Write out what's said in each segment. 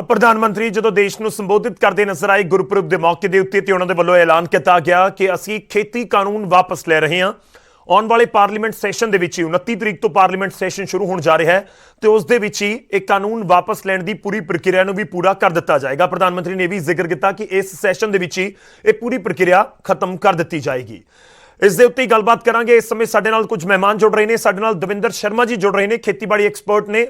ਤਾਂ ਪ੍ਰਧਾਨ ਮੰਤਰੀ ਜਦੋਂ ਦੇਸ਼ ਨੂੰ ਸੰਬੋਧਿਤ ਕਰਦੇ ਨਜ਼ਰ ਆਏ ਗੁਰਪੁਰਬ ਦੇ ਮੌਕੇ ਦੇ ਉੱਤੇ ਤੇ ਉਹਨਾਂ ਦੇ ਵੱਲੋਂ ਐਲਾਨ ਕੀਤਾ ਗਿਆ ਕਿ ਅਸੀਂ ਖੇਤੀ ਕਾਨੂੰਨ ਵਾਪਸ ਲੈ ਰਹੇ ਹਾਂ। ਆਉਣ ਵਾਲੇ ਪਾਰਲੀਮੈਂਟ ਸੈਸ਼ਨ ਦੇ ਵਿੱਚ 29 ਤਰੀਕ ਤੋਂ ਪਾਰਲੀਮੈਂਟ ਸੈਸ਼ਨ ਸ਼ੁਰੂ ਹੋਣ ਜਾ ਰਿਹਾ ਹੈ ਤੇ ਉਸ ਦੇ ਵਿੱਚ ਹੀ ਇਹ ਕਾਨੂੰਨ ਵਾਪਸ ਲੈਣ ਦੀ ਪੂਰੀ ਪ੍ਰਕਿਰਿਆ ਨੂੰ ਵੀ ਪੂਰਾ ਕਰ ਦਿੱਤਾ ਜਾਏਗਾ। ਪ੍ਰਧਾਨ ਮੰਤਰੀ ਨੇ ਵੀ ਜ਼ਿਕਰ ਕੀਤਾ ਕਿ ਇਸ ਸੈਸ਼ਨ ਦੇ ਵਿੱਚ ਹੀ ਇਹ ਪੂਰੀ ਪ੍ਰਕਿਰਿਆ ਖਤਮ ਕਰ ਦਿੱਤੀ ਜਾਏਗੀ। ਇਸ ਦੇ ਉੱਤੇ ਗੱਲਬਾਤ ਕਰਾਂਗੇ। ਇਸ ਸਮੇਂ ਸਾਡੇ ਨਾਲ ਕੁਝ ਮਹਿਮਾਨ ਜੁੜ ਰਹੇ ਨੇ। ਸਾਡੇ ਨਾਲ ਦਵਿੰਦਰ ਸ਼ਰਮਾ ਜੀ ਜੁੜ ਰਹੇ ਨੇ, ਖੇਤੀਬਾੜੀ ਐਕਸਪਰਟ ਨੇ,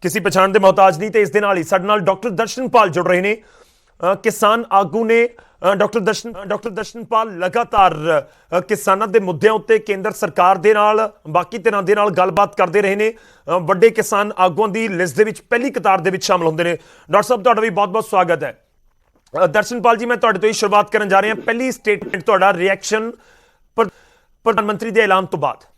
किसी पछाण के मोहताज नहीं। तो इस दे नाल ही साडे नाल डॉक्टर दर्शनपाल जुड़ रहे हैं, किसान आगू ने। डॉक्टर दर्शनपाल लगातार किसानों के मुद्दों उत्ते केंद्र सरकार दे नाल बाकी धिरां दे नाल गलबात करते रहे ने। वड्डे किसान आगुआं दी लिस्ट दे विच पहली कतार दे विच शामिल होंदे ने। डॉक्टर साहब तुहाडा भी बहुत बहुत स्वागत है। दर्शनपाल जी, मैं तुहाडे तो ही शुरुआत करन जा रहा। पहली स्टेटमेंट तुहाडा रिएक्शन प्रधानमंत्री के ऐलान तो बाद।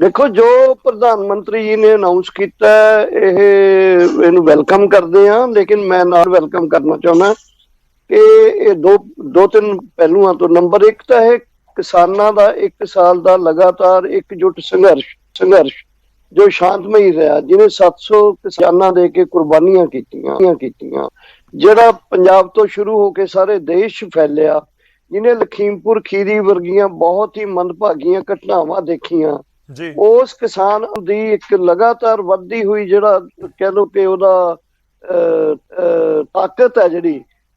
देखो, जो प्रधानमंत्री जी ने अनाउंस किया इहनूं वेलकम करते हैं, लेकिन मैं नाल वेलकम करना चाहना कि ये दो तीन पहलुआं तो। नंबर एक तो है किसानां दा 1 साल का लगातार एकजुट संघर्ष जो शांतमई रहा, जिन्हें 700 किसानां दे के कुर्बानियां कीतियां, जिहड़ा पंजाब तो शुरू होके सारे देश फैलिया, जिन्हें लखीमपुर खीरी वर्गियां बहुत ही मंदभागियां घटनावां देखियां। उस किसान दी एक लगातार वधदी हुई जिहड़ा कह लो कि उहदा ताकत है, जिहड़ी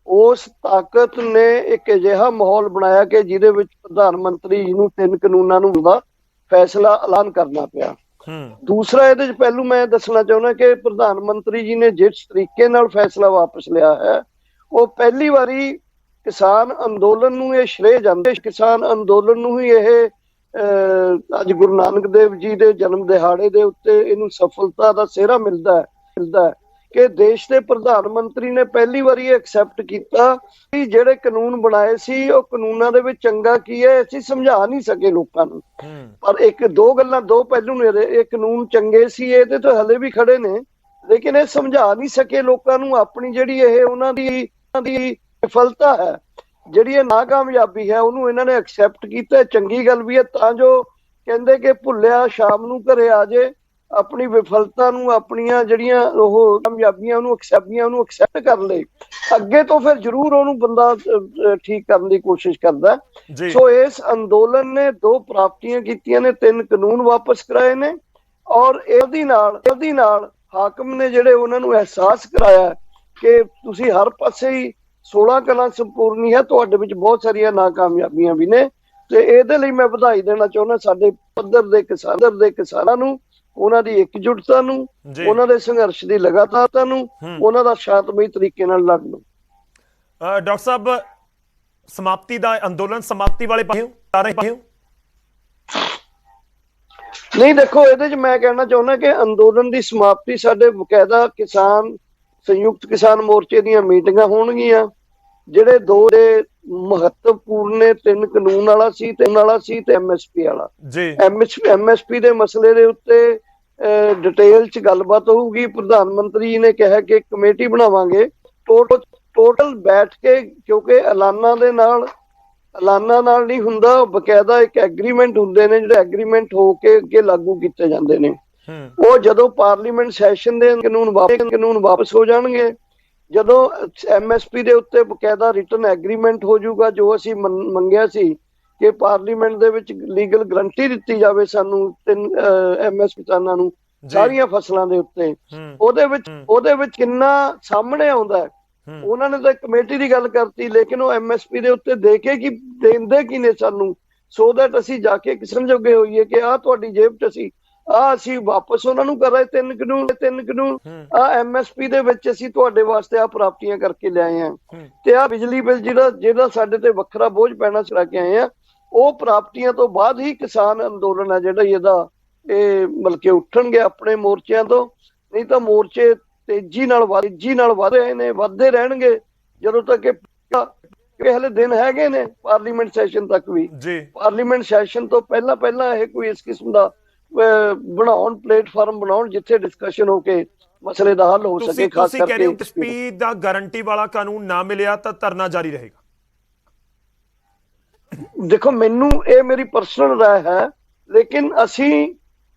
उस ताकत ने एक अजिहा माहौल बनाया कि जिहदे विच प्रधानमंत्री जी नूं 3 कानूनां नूं दा फैसला ऐलान करना पिया। दूसरा इहदे च पहलू मैं दसना चाहुंदा कि प्रधानमंत्री जी ने जिस तरीके नाल फैसला वापस लिया है, वो पहली बारी किसान अंदोलन नूं ये श्रेय जांदे। किसान अंदोलन नूं ही यह अज गुरु नानक देव जी के जन्म दिहाड़े के उत्ते इनू सफलता का सेहरा मिलता है कि देश के प्रधानमंत्री ने पहली बार एक्सैप्ट किया कि जेड़े कानून बनाए सी वो कानूनां दे विच चंगा की है असीं समझा नहीं सके लोकां नूं। पर एक दो पहलू ने, ये कानून चंगे सी ये तो हले भी खड़े ने, लेकिन ये समझा नहीं सके लोकां नूं अपनी जिहड़ी ये उन्हां दी विफलता है, जिहड़ी नाकामयाबी है, उन्होंने इन्होंने एक्सैप्ट किया। चंगी गल भी है तां जो कहंदे कि भुल्लिया शाम नूं घरे आ जाए, अपनी विफलता नूं अपनियां जिहड़ियां ओह कामयाबियां उन्होंने एक्सैप्ट कर ले, अगे तो फिर जरूर उन्होंने बंदा ठीक करने की कोशिश करता है। सो इस अंदोलन ने 2 प्राप्तियां कीतियां ने, 3 कानून वापस कराए ने, और इहदी नाल हाकम ने जिहड़े उन्होंने एहसास कराया कि तुसीं हर पासे ही 16 कला संपूर्णी है, तुहाडे विच बहुत सारिया नाकामयाबियां भी ने। ते इहदे लई मैं बधाई देना चाहुंदा साडे पੱਧਰ ਦੇ किसानां नूं, उन्हां दी एकजुटता नूं, उन्हां दे संघर्ष दी लगातारता नूं, उन्हां दा शांतमई तरीके नाल लड़न नूं। डॉक्टर साहब, समाप्ति दा अंदोलन समाप्ति वाले पासे हो? नहीं, देखो इहदे च मैं कहना चाहुंदा कि अंदोलन दी समाप्ति साडे बकायदा किसान संयुक्त किसान मोर्चे दीयां मीटिंगां होणगीਆਂ, ਜਿਹੜੇ 2 ਦੇ महत्वपूर्ण ने। 3 कानून वाला सी ते MSP वाला। MSP ਦੇ ਮਸਲੇ ਦੇ ਉੱਤੇ डिटेल च गलबात होगी। प्रधानमंत्री ने कहा कि कमेटी बनावांगे, टोटल बैठ के, क्योंकि ऐलानां दे नाल नहीं हुंदा, बकायदा एक एग्रीमेंट हुंदे ने, ਜਿਹੜੇ एग्रीमेंट हो के अगे लागू कीते जांदे ने। वो जदों पार्लीमेंट सैशन दे कानून वापस हो जाणगे, जदों MSP दे उत्ते बकायदा रिटन एग्रीमेंट हो जाऊगा, जो असीं मंगिया सी कि पार्लीमेंट दे विच लीगल गारंटी दित्ती जावे सानू MSP किसानां नूं सारियां फसलां दे उत्ते। ओहदे विच किन्ना सामने आउंदा है। उन्हां ने तां कमेटी दी गल करती, लेकिन वो MSP दे उत्ते दे के की देंदे की ने सानू, सो दैट असीं जाके किस्म जोगे होईए कि आ तुहाडी जेब च असीं वापस उन्हां नूं कर रहे 3 कानून MSP दे विच असीं तुहाडे वास्ते आ प्राप्तियां करके लिआए हैं, ते आ बिजली बिल जिहड़ा साडे ते वखरा बोझ पैना करा के आए हैं, ਉਹ ਪ੍ਰਾਪਤੀਆਂ ਤੋਂ ਬਾਅਦ ਹੀ किसान अंदोलन है ਜਿਹੜਾ ਇਹਦਾ ਬਲਕਿ ਉਠਣਗੇ ਆਪਣੇ ਮੋਰਚਿਆਂ ਤੋਂ। ਨਹੀਂ ਤਾਂ ਮੋਰਚੇ ਤੇਜ਼ੀ ਨਾਲ ਵਧ ਰਹੇ ਨੇ, ਵਧਦੇ ਰਹਿਣਗੇ ਜਦੋਂ ਤੱਕ ਕਿ ਹਲੇ ਦਿਨ ਹੈਗੇ ਨੇ ਪਾਰਲੀਮੈਂਟ ਸੈਸ਼ਨ ਤੱਕ ਵੀ। ਪਾਰਲੀਮੈਂਟ ਸੈਸ਼ਨ ਤੋਂ ਪਹਿਲਾਂ ਇਹ ਕੋਈ ਇਸ ਕਿਸਮ ਦਾ ਬਣਾਉਣ, ਪਲੇਟਫਾਰਮ ਬਣਾਉਣ ਜਿੱਥੇ ਡਿਸਕਸ਼ਨ ਹੋ ਕੇ ਮਸਲੇ ਦਾ ਹੱਲ ਹੋ ਸਕੇ। ਖਾਸ ਕਰਕੇ MSP ਦਾ ਗਾਰੰਟੀ ਵਾਲਾ ਕਾਨੂੰਨ ਨਾ ਮਿਲਿਆ ਤਾਂ ਧਰਨਾ ਜਾਰੀ ਰਹੇਗਾ। देखो, मैनू ये मेरी पर्सनल राय है, लेकिन असी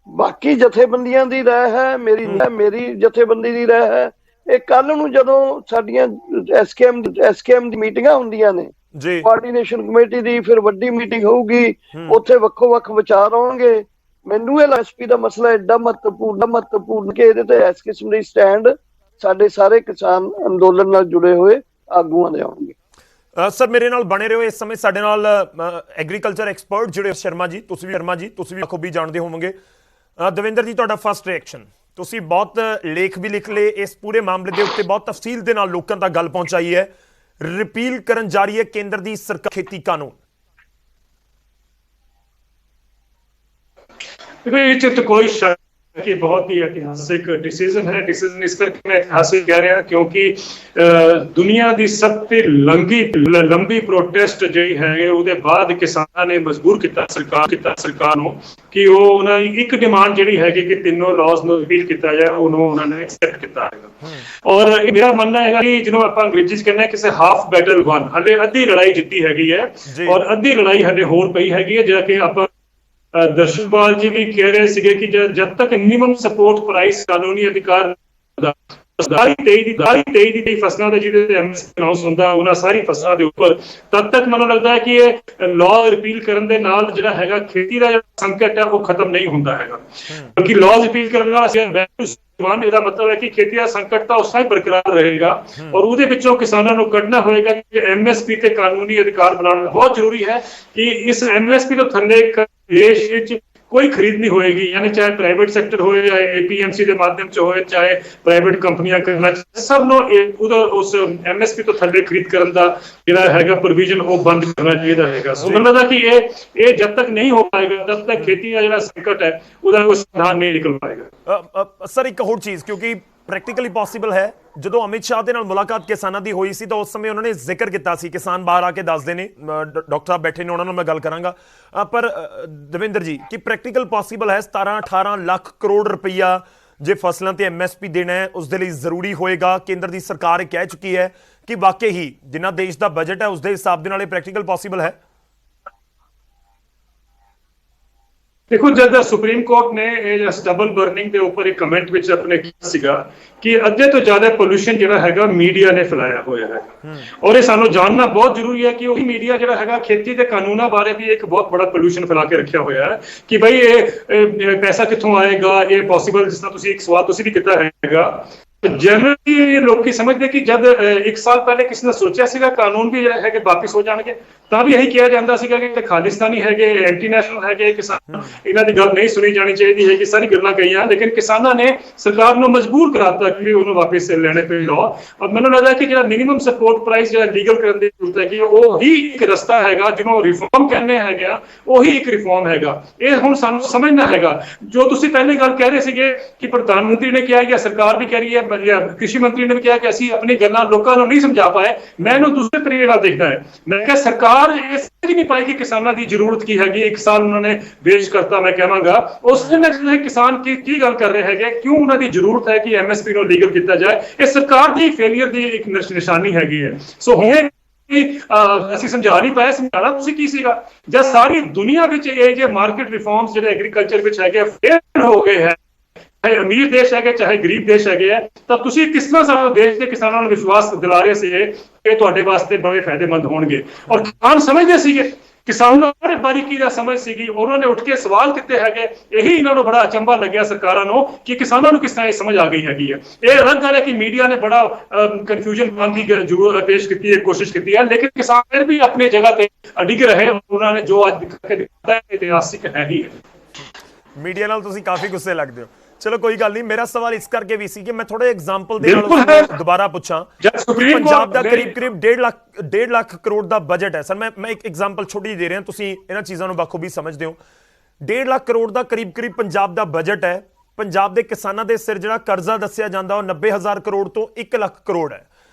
ਬਾਕੀ ਜਥੇਬੰਦੀਆਂ ਦੀ ਰਾਏ ਹੈ, ਮੇਰੀ ਜਥੇਬੰਦੀ ਦੀ ਰਾਏ ਹੈ। ਇਹ ਕੱਲ ਨੂੰ ਜਦੋਂ ਸਾਡੀਆਂ ਐਸਕੇਐਮ ਦੀ ਮੀਟਿੰਗਾਂ ਹੁੰਦੀਆਂ ਨੇ, ਜੀ ਕੋਆਰਡੀਨੇਸ਼ਨ ਕਮੇਟੀ ਦੀ ਫਿਰ ਵੱਡੀ ਮੀਟਿੰਗ ਹੋਊਗੀ, ਉੱਥੇ ਵੱਖੋ ਵੱਖ ਵਿਚਾਰ ਆਉਣਗੇ। ਮੈਨੂੰ ਇਹ ਐਸਪੀ ਦਾ ਮਸਲਾ ਐਡਾ ਮਹੱਤਵਪੂਰਨ ਕਿ ਇਹਦੇ ਤੇ ਇਸ ਕਿਸਮ ਦੀ ਸਟੈਂਡ ਸਾਡੇ ਸਾਰੇ ਕਿਸਾਨ ਅੰਦੋਲਨ ਨਾਲ ਜੁੜੇ ਹੋਏ ਆਗੂਆਂ ਦੇ ਆਉਣਗੇ। ਸਰ ਮੇਰੇ ਨਾਲ ਬਣੇ ਰਹੋ। ਇਸ ਸਮੇਂ ਸਾਡੇ ਨਾਲ ਐਗਰੀਕਲਚਰ ਐਕਸਪਰਟ ਜਿਹੜੇ ਸ਼ਰਮਾ ਜੀ, ਤੁਸੀਂ ਵੀ ਖੂਬੀ ਜਾਣਦੇ ਹੋਵੋਗੇ। ਦਵਿੰਦਰ ਜੀ, ਤੁਹਾਡਾ ਫਸਟ ਰਿਐਕਸ਼ਨ। ਤੁਸੀਂ ਬਹੁਤ ਲੇਖ ਵੀ ਲਿਖ ਲਏ ਇਸ ਪੂਰੇ ਮਾਮਲੇ ਦੇ ਉੱਤੇ, ਬਹੁਤ ਤਫਸੀਲ ਦੇ ਨਾਲ ਲੋਕਾਂ ਤੱਕ ਗੱਲ ਪਹੁੰਚਾਈ ਹੈ। ਰਿਪੀਲ ਕਰਨ ਜਾ ਰਹੀ ਹੈ ਕੇਂਦਰ ਦੀ ਸਰਕਾਰ ਖੇਤੀ ਕਾਨੂੰਨ। कोई शक कि बहुत ही ऐतिहासिक डिसीजन है। डिसीजन इस करके मैं ऐतिहासिक कह रहा क्योंकि दुनिया की सबसे लंबी प्रोटेस्ट जी है ਉਹਦੇ ਬਾਅਦ ਕਿਸਾਨਾਂ ਨੇ ਮਜਬੂਰ ਕੀਤਾ ਸਰਕਾਰ ਨੂੰ ਕਿ ਉਹ ਉਹਨਾਂ ਦੀ ਇੱਕ ਡਿਮਾਂਡ ਜਿਹੜੀ ਹੈਗੀ ਕਿ ਤਿੰਨੋਂ ਲਾਜ਼ ਨੂੰ ਰਿਪੀਲ ਕੀਤਾ ਜਾਏ, ਉਹਨੂੰ ਉਹਨਾਂ ਨੇ ਐਕਸੈਪਟ ਕੀਤਾ ਹੈਗਾ। ਔਰ ਮੇਰਾ ਮੰਨਣਾ ਹੈਗਾ ਕਿ ਜਿਹਨੂੰ ਆਪਾਂ ਅੰਗਰੇਜ਼ੀ 'ਚ ਕਹਿੰਦੇ ਹਾਂ ਕਿਸੇ ਹਾਫ ਬੈਟਲ ਵਨ, ਹਲੇ ਅੱਧੀ ਲੜਾਈ ਜਿੱਤੀ ਹੈਗੀ ਹੈ ਔਰ ਅੱਧੀ ਲੜਾਈ ਹਲੇ ਹੋਰ ਪਈ ਹੈਗੀ ਹੈ। ਜਿਹੜਾ ਕਿ ਆਪਾਂ दर्शनपाल जी भी कह रहे थे कि जब तक मिनिमम सपोर्ट प्राइस कानूनी अधिकार फसलों का जिहदे एमएसपी अनाउंस हुंदा उन्हां सारी फसलों के उपर तब तक मैनूं लगता है कि ये लॉ रिपील करन दे नाल जिहड़ा हैगा खेती दा संकट है वो खत्म नहीं हुंदा हैगा, क्योंकि लॉ रिपील करन नाल ਇਹਦਾ ਮਤਲਬ ਹੈ ਕਿ ਖੇਤੀ ਦਾ ਸੰਕਟ ਤਾਂ ਉਸਾਂ ਹੀ ਬਰਕਰਾਰ ਰਹੇਗਾ ਔਰ ਉਹਦੇ ਵਿੱਚੋਂ ਕਿਸਾਨਾਂ ਨੂੰ ਕੱਢਣਾ ਹੋਏਗਾ ਕਿ ਐਮਐਸਪੀ ਤੇ ਕਾਨੂੰਨੀ ਅਧਿਕਾਰ ਬਣਾਉਣਾ ਬਹੁਤ ਜ਼ਰੂਰੀ ਹੈ ਕਿ ਇਸ ਐਮਐਸਪੀ ਤੋਂ ਥੱਲੇ ਦੇਸ਼ ਵਿੱਚ कोई खरीद नहीं होएगी, यानी चाहे प्राइवेट सेक्टर हो, चाहे एपीएमसी के माध्यम से हो, चाहे प्राइवेट कंपनियां करना, सब नो उस एमएसपी तो थल्ले खरीद करन दा जिहड़ा हैगा प्रोविजन वो बंद करना चाहिए हैगा। सो मतलब कि ये जब तक नहीं हो पाएगा तब तक खेती का जिहड़ा संकट है उसदा कोई समाधान नहीं निकल पाएगा। सर एक होर चीज़, क्योंकि प्रैक्टिकली पॉसिबल है, ਜਦੋਂ ਅਮਿਤ ਸ਼ਾਹ ਦੇ ਨਾਲ ਮੁਲਾਕਾਤ ਕਿਸਾਨਾਂ ਦੀ ਹੋਈ ਸੀ ਤਾਂ ਉਸ ਸਮੇਂ ਉਹਨਾਂ ਨੇ ਜ਼ਿਕਰ ਕੀਤਾ ਸੀ, ਕਿਸਾਨ ਬਾਹਰ ਆ ਕੇ ਦੱਸਦੇ ਨੇ, ਡਾਕਟਰ ਸਾਹਿਬ ਬੈਠੇ ਨੇ, ਉਹਨਾਂ ਨਾਲ ਮੈਂ ਗੱਲ ਕਰਾਂਗਾ। ਪਰ ਦਵਿੰਦਰ ਜੀ, ਕਿ ਪ੍ਰੈਕਟੀਕਲ ਪੋਸੀਬਲ ਹੈ 17-18 ਲੱਖ ਕਰੋੜ ਰੁਪਈਆ ਜੇ ਫਸਲਾਂ ਤੇ ਐਮਐਸਪੀ ਦੇਣਾ ਹੈ ਉਸ ਦੇ ਲਈ ਜ਼ਰੂਰੀ ਹੋਏਗਾ? ਕੇਂਦਰ ਦੀ ਸਰਕਾਰ ਇਹ ਕਹਿ ਚੁੱਕੀ ਹੈ ਕਿ ਵਾਕਈ ਹੀ ਜਿੰਨਾ ਦੇਸ਼ ਦਾ ਬਜਟ ਹੈ ਉਸ ਦੇ ਹਿਸਾਬ ਦੇ ਨਾਲ ਇਹ ਪ੍ਰੈਕਟੀਕਲ ਪੋਸੀਬਲ ਹੈ। देखो, जब सुप्रीम कोर्ट ने डबल बर्निंग के ऊपर एक कमेंट विच अपने सीगा कि अद्धे तो ज्यादा पोल्यूशन जिहड़ा हैगा मीडिया ने फैलाया होया है और ये सानू जानना बहुत जरूरी है कि वही मीडिया जिहड़ा हैगा खेती के कानूनों बारे भी एक बहुत बड़ा पोल्यूशन फैला के रखा होया है कि भाई ये पैसा कित्थों आएगा, ये पॉसिबल, जिस तरह तुसीं एक सवाल तुसीं भी कीता हैगा। जनरली लोग समझते कि जब एक साल पहले किसी ने सोचा सीगा कानून भी है कि वापिस हो जाएंगे ਤਾਂ ਵੀ ਇਹੀ ਕਿਹਾ ਜਾਂਦਾ ਸੀਗਾ ਕਿ ਖਾਲਿਸਤਾਨੀ ਹੈਗੇ, ਐਂਟੀ ਨੈਸ਼ਨਲ ਹੈਗੇ, ਕਿਸਾਨ ਇਹਨਾਂ ਦੀ ਗੱਲ ਨਹੀਂ ਸੁਣੀ ਜਾਣੀ ਚਾਹੀਦੀ ਹੈ ਕਿ ਸਾਰੀ ਗੱਲਾਂ ਕਹੀਆਂ, ਲੇਕਿਨ ਕਿਸਾਨਾਂ ਨੇ ਸਰਕਾਰ ਨੂੰ ਮਜਬੂਰ ਕਰਾਤਾ ਕਿ ਉਹਨੂੰ ਵਾਪਸ ਲੈਣੇ ਪਏ ਲਾਅ। ਔਰ ਮੈਨੂੰ ਲੱਗਦਾ ਕਿ ਜਿਹੜਾ ਮਿਨੀਮਮ ਸਪੋਰਟ ਪ੍ਰਾਈਸ ਜਿਹੜਾ ਲੀਗਲ ਕਰਨ ਦੀ ਜ਼ਰੂਰਤ ਹੈ ਕਿ ਉਹ ਹੀ ਇੱਕ ਰਸਤਾ ਹੈਗਾ ਜਿਹਨੂੰ ਰਿਫਾਰਮ ਕਹਿੰਦੇ ਹੈਗੇ ਆ, ਉਹੀ ਇੱਕ ਰਿਫਾਰਮ ਹੈਗਾ। ਇਹ ਹੁਣ ਸਾਨੂੰ ਸਮਝਣਾ ਹੈਗਾ। ਜੋ ਤੁਸੀਂ ਪਹਿਲੇ ਗੱਲ ਕਹਿ ਰਹੇ ਸੀਗੇ ਕਿ ਪ੍ਰਧਾਨ ਮੰਤਰੀ ਨੇ ਕਿਹਾ ਜਾਂ ਸਰਕਾਰ ਵੀ ਕਹਿ ਰਹੀ ਹੈ, कृषि मंत्री ने भी कहा कि ਅਸੀਂ अपनी गल्लां लोकां ਨੂੰ नहीं समझा पाए, मैं इहनूं दूसरे तरीके नाल देखदा है। मैं कहा सरकार ਇਹ ਸਮਝ नहीं पाई कि किसानां ਦੀ ਜ਼ਰੂਰਤ ਕੀ ਹੈਗੀ। ਇੱਕ ਸਾਲ ਉਹਨਾਂ ਨੇ ਵੇਚ ਕਰਤਾ, ਮੈਂ ਕਹਾਂਗਾ ਉਸ ਦਿਨ ਕਿਸਾਨ ਕੀ ਗੱਲ ਕਰ ਰਹੇ ਹੈਗੇ, ਕਿਉਂ ਉਹਨਾਂ ਦੀ ਜ਼ਰੂਰਤ ਹੈ ਕਿ ਐਮਐਸਪੀ ਨੂੰ ਲੀਗਲ ਕੀਤਾ ਜਾਏ। ਇਹ ਸਰਕਾਰ ਦੀ ਫੇਲਿਅਰ ਦੀ ਇੱਕ ਨਿਸ਼ਾਨੀ ਹੈਗੀ ਹੈ। ਸੋ ਹੁਣ ਅਸੀਂ ਸਮਝਾ ਨਹੀਂ ਪਾਏ, ਸਮਝਾਣਾ ਤੁਸੀਂ ਕੀ ਸੀਗਾ ਜਦ ਸਾਰੀ ਦੁਨੀਆ ਵਿੱਚ ਇਹ ਜੇ ਮਾਰਕੀਟ ਰਿਫਾਰਮਸ ਜਿਹੜੇ ਐਗਰੀਕਲਚਰ ਵਿੱਚ ਹੈਗੇ ਫੇਲ ਹੋ ਗਏ ਹੈ, ਚਾਹੇ ਅਮੀਰ ਦੇਸ਼ ਹੈਗੇ ਚਾਹੇ ਗਰੀਬ ਦੇਸ਼ ਹੈਗੇ ਹੈ, ਤਾਂ ਤੁਸੀਂ ਕਿਸ ਤਰ੍ਹਾਂ ਸਾਡੇ ਦੇਸ਼ ਦੇ ਕਿਸਾਨਾਂ ਨੂੰ ਵਿਸ਼ਵਾਸ ਦਿਲਾ ਰਹੇ ਸੀਗੇ ਕਿ ਤੁਹਾਡੇ ਵਾਸਤੇ ਬੜੇ ਫਾਇਦੇਮੰਦ ਹੋਣਗੇ। ਔਰ ਕਿਸਾਨ ਸਮਝਦੇ ਸੀਗੇ, ਕਿਸਾਨ ਨੂੰ ਬੜੇ ਬਾਰੀਕੀ ਦਾ ਸਮਝ ਸੀਗੀ, ਉਹਨਾਂ ਨੇ ਉੱਠ ਕੇ ਸਵਾਲ ਕੀਤੇ ਹੈਗੇ। ਇਹੀ ਇਹਨਾਂ ਨੂੰ ਬੜਾ ਅਚੰਭਾ ਲੱਗਿਆ ਸਰਕਾਰਾਂ ਨੂੰ ਕਿ ਕਿਸਾਨਾਂ ਨੂੰ ਕਿਸ ਤਰ੍ਹਾਂ ਇਹ ਸਮਝ ਆ ਗਈ ਹੈਗੀ ਹੈ। ਇਹ ਅਲੱਗ ਗੱਲ ਹੈ ਕਿ ਮੀਡੀਆ ਨੇ ਬੜਾ ਕਨਫਿਊਜ਼ਨ ਪਾਉਣ ਦੀ ਜ਼ਰੂਰ ਪੇਸ਼ ਕੀਤੀ ਹੈ, ਕੋਸ਼ਿਸ਼ ਕੀਤੀ ਹੈ, ਲੇਕਿਨ ਕਿਸਾਨ ਫਿਰ ਵੀ ਆਪਣੀ ਜਗ੍ਹਾ ਤੇ ਅਡਿੱਗ ਰਹੇ। ਉਹਨਾਂ ਨੇ ਜੋ ਅੱਜ ਦਿਖਾਇਆ ਇਤਿਹਾਸਿਕ ਹੈ ਹੀ ਹੈ। ਮੀਡੀਆ ਨਾਲ ਤੁਸੀਂ ਕਾਫੀ ਗੁੱਸੇ ਲੱਗਦੇ ਹੋ। ਚਲੋ ਕੋਈ ਗੱਲ ਨਹੀਂ। ਮੇਰਾ ਸਵਾਲ ਇਸ ਕਰਕੇ ਵੀ ਸੀ ਕਿ ਮੈਂ ਥੋੜਾ ਐਗਜ਼ਾਮਪਲ ਦੇ ਨਾਲ ਦੁਬਾਰਾ ਪੁੱਛਾਂ। ਪੰਜਾਬ ਦਾ ਕਰੀਬ 1.5 ਲੱਖ ਕਰੋੜ ਦਾ ਬਜਟ ਹੈ। ਸਰ ਮੈਂ ਇੱਕ ਐਗਜ਼ਾਮਪਲ ਛੋਟੀ ਦੇ ਰਿਹਾ, ਤੁਸੀਂ ਇਹਨਾਂ ਚੀਜ਼ਾਂ ਨੂੰ ਬਖੂਬੀ ਸਮਝਦੇ ਹੋ। 1.5 ਲੱਖ ਕਰੋੜ ਦਾ ਕਰੀਬ ਪੰਜਾਬ ਦਾ ਬਜਟ ਹੈ। ਪੰਜਾਬ ਦੇ ਕਿਸਾਨਾਂ ਦੇ ਸਿਰ ਜਿਹੜਾ ਕਰਜ਼ਾ ਦੱਸਿਆ ਜਾਂਦਾ ਉਹ 90,000 ਕਰੋੜ ਤੋਂ 1 ਲੱਖ ਕਰੋੜ ਹੈ।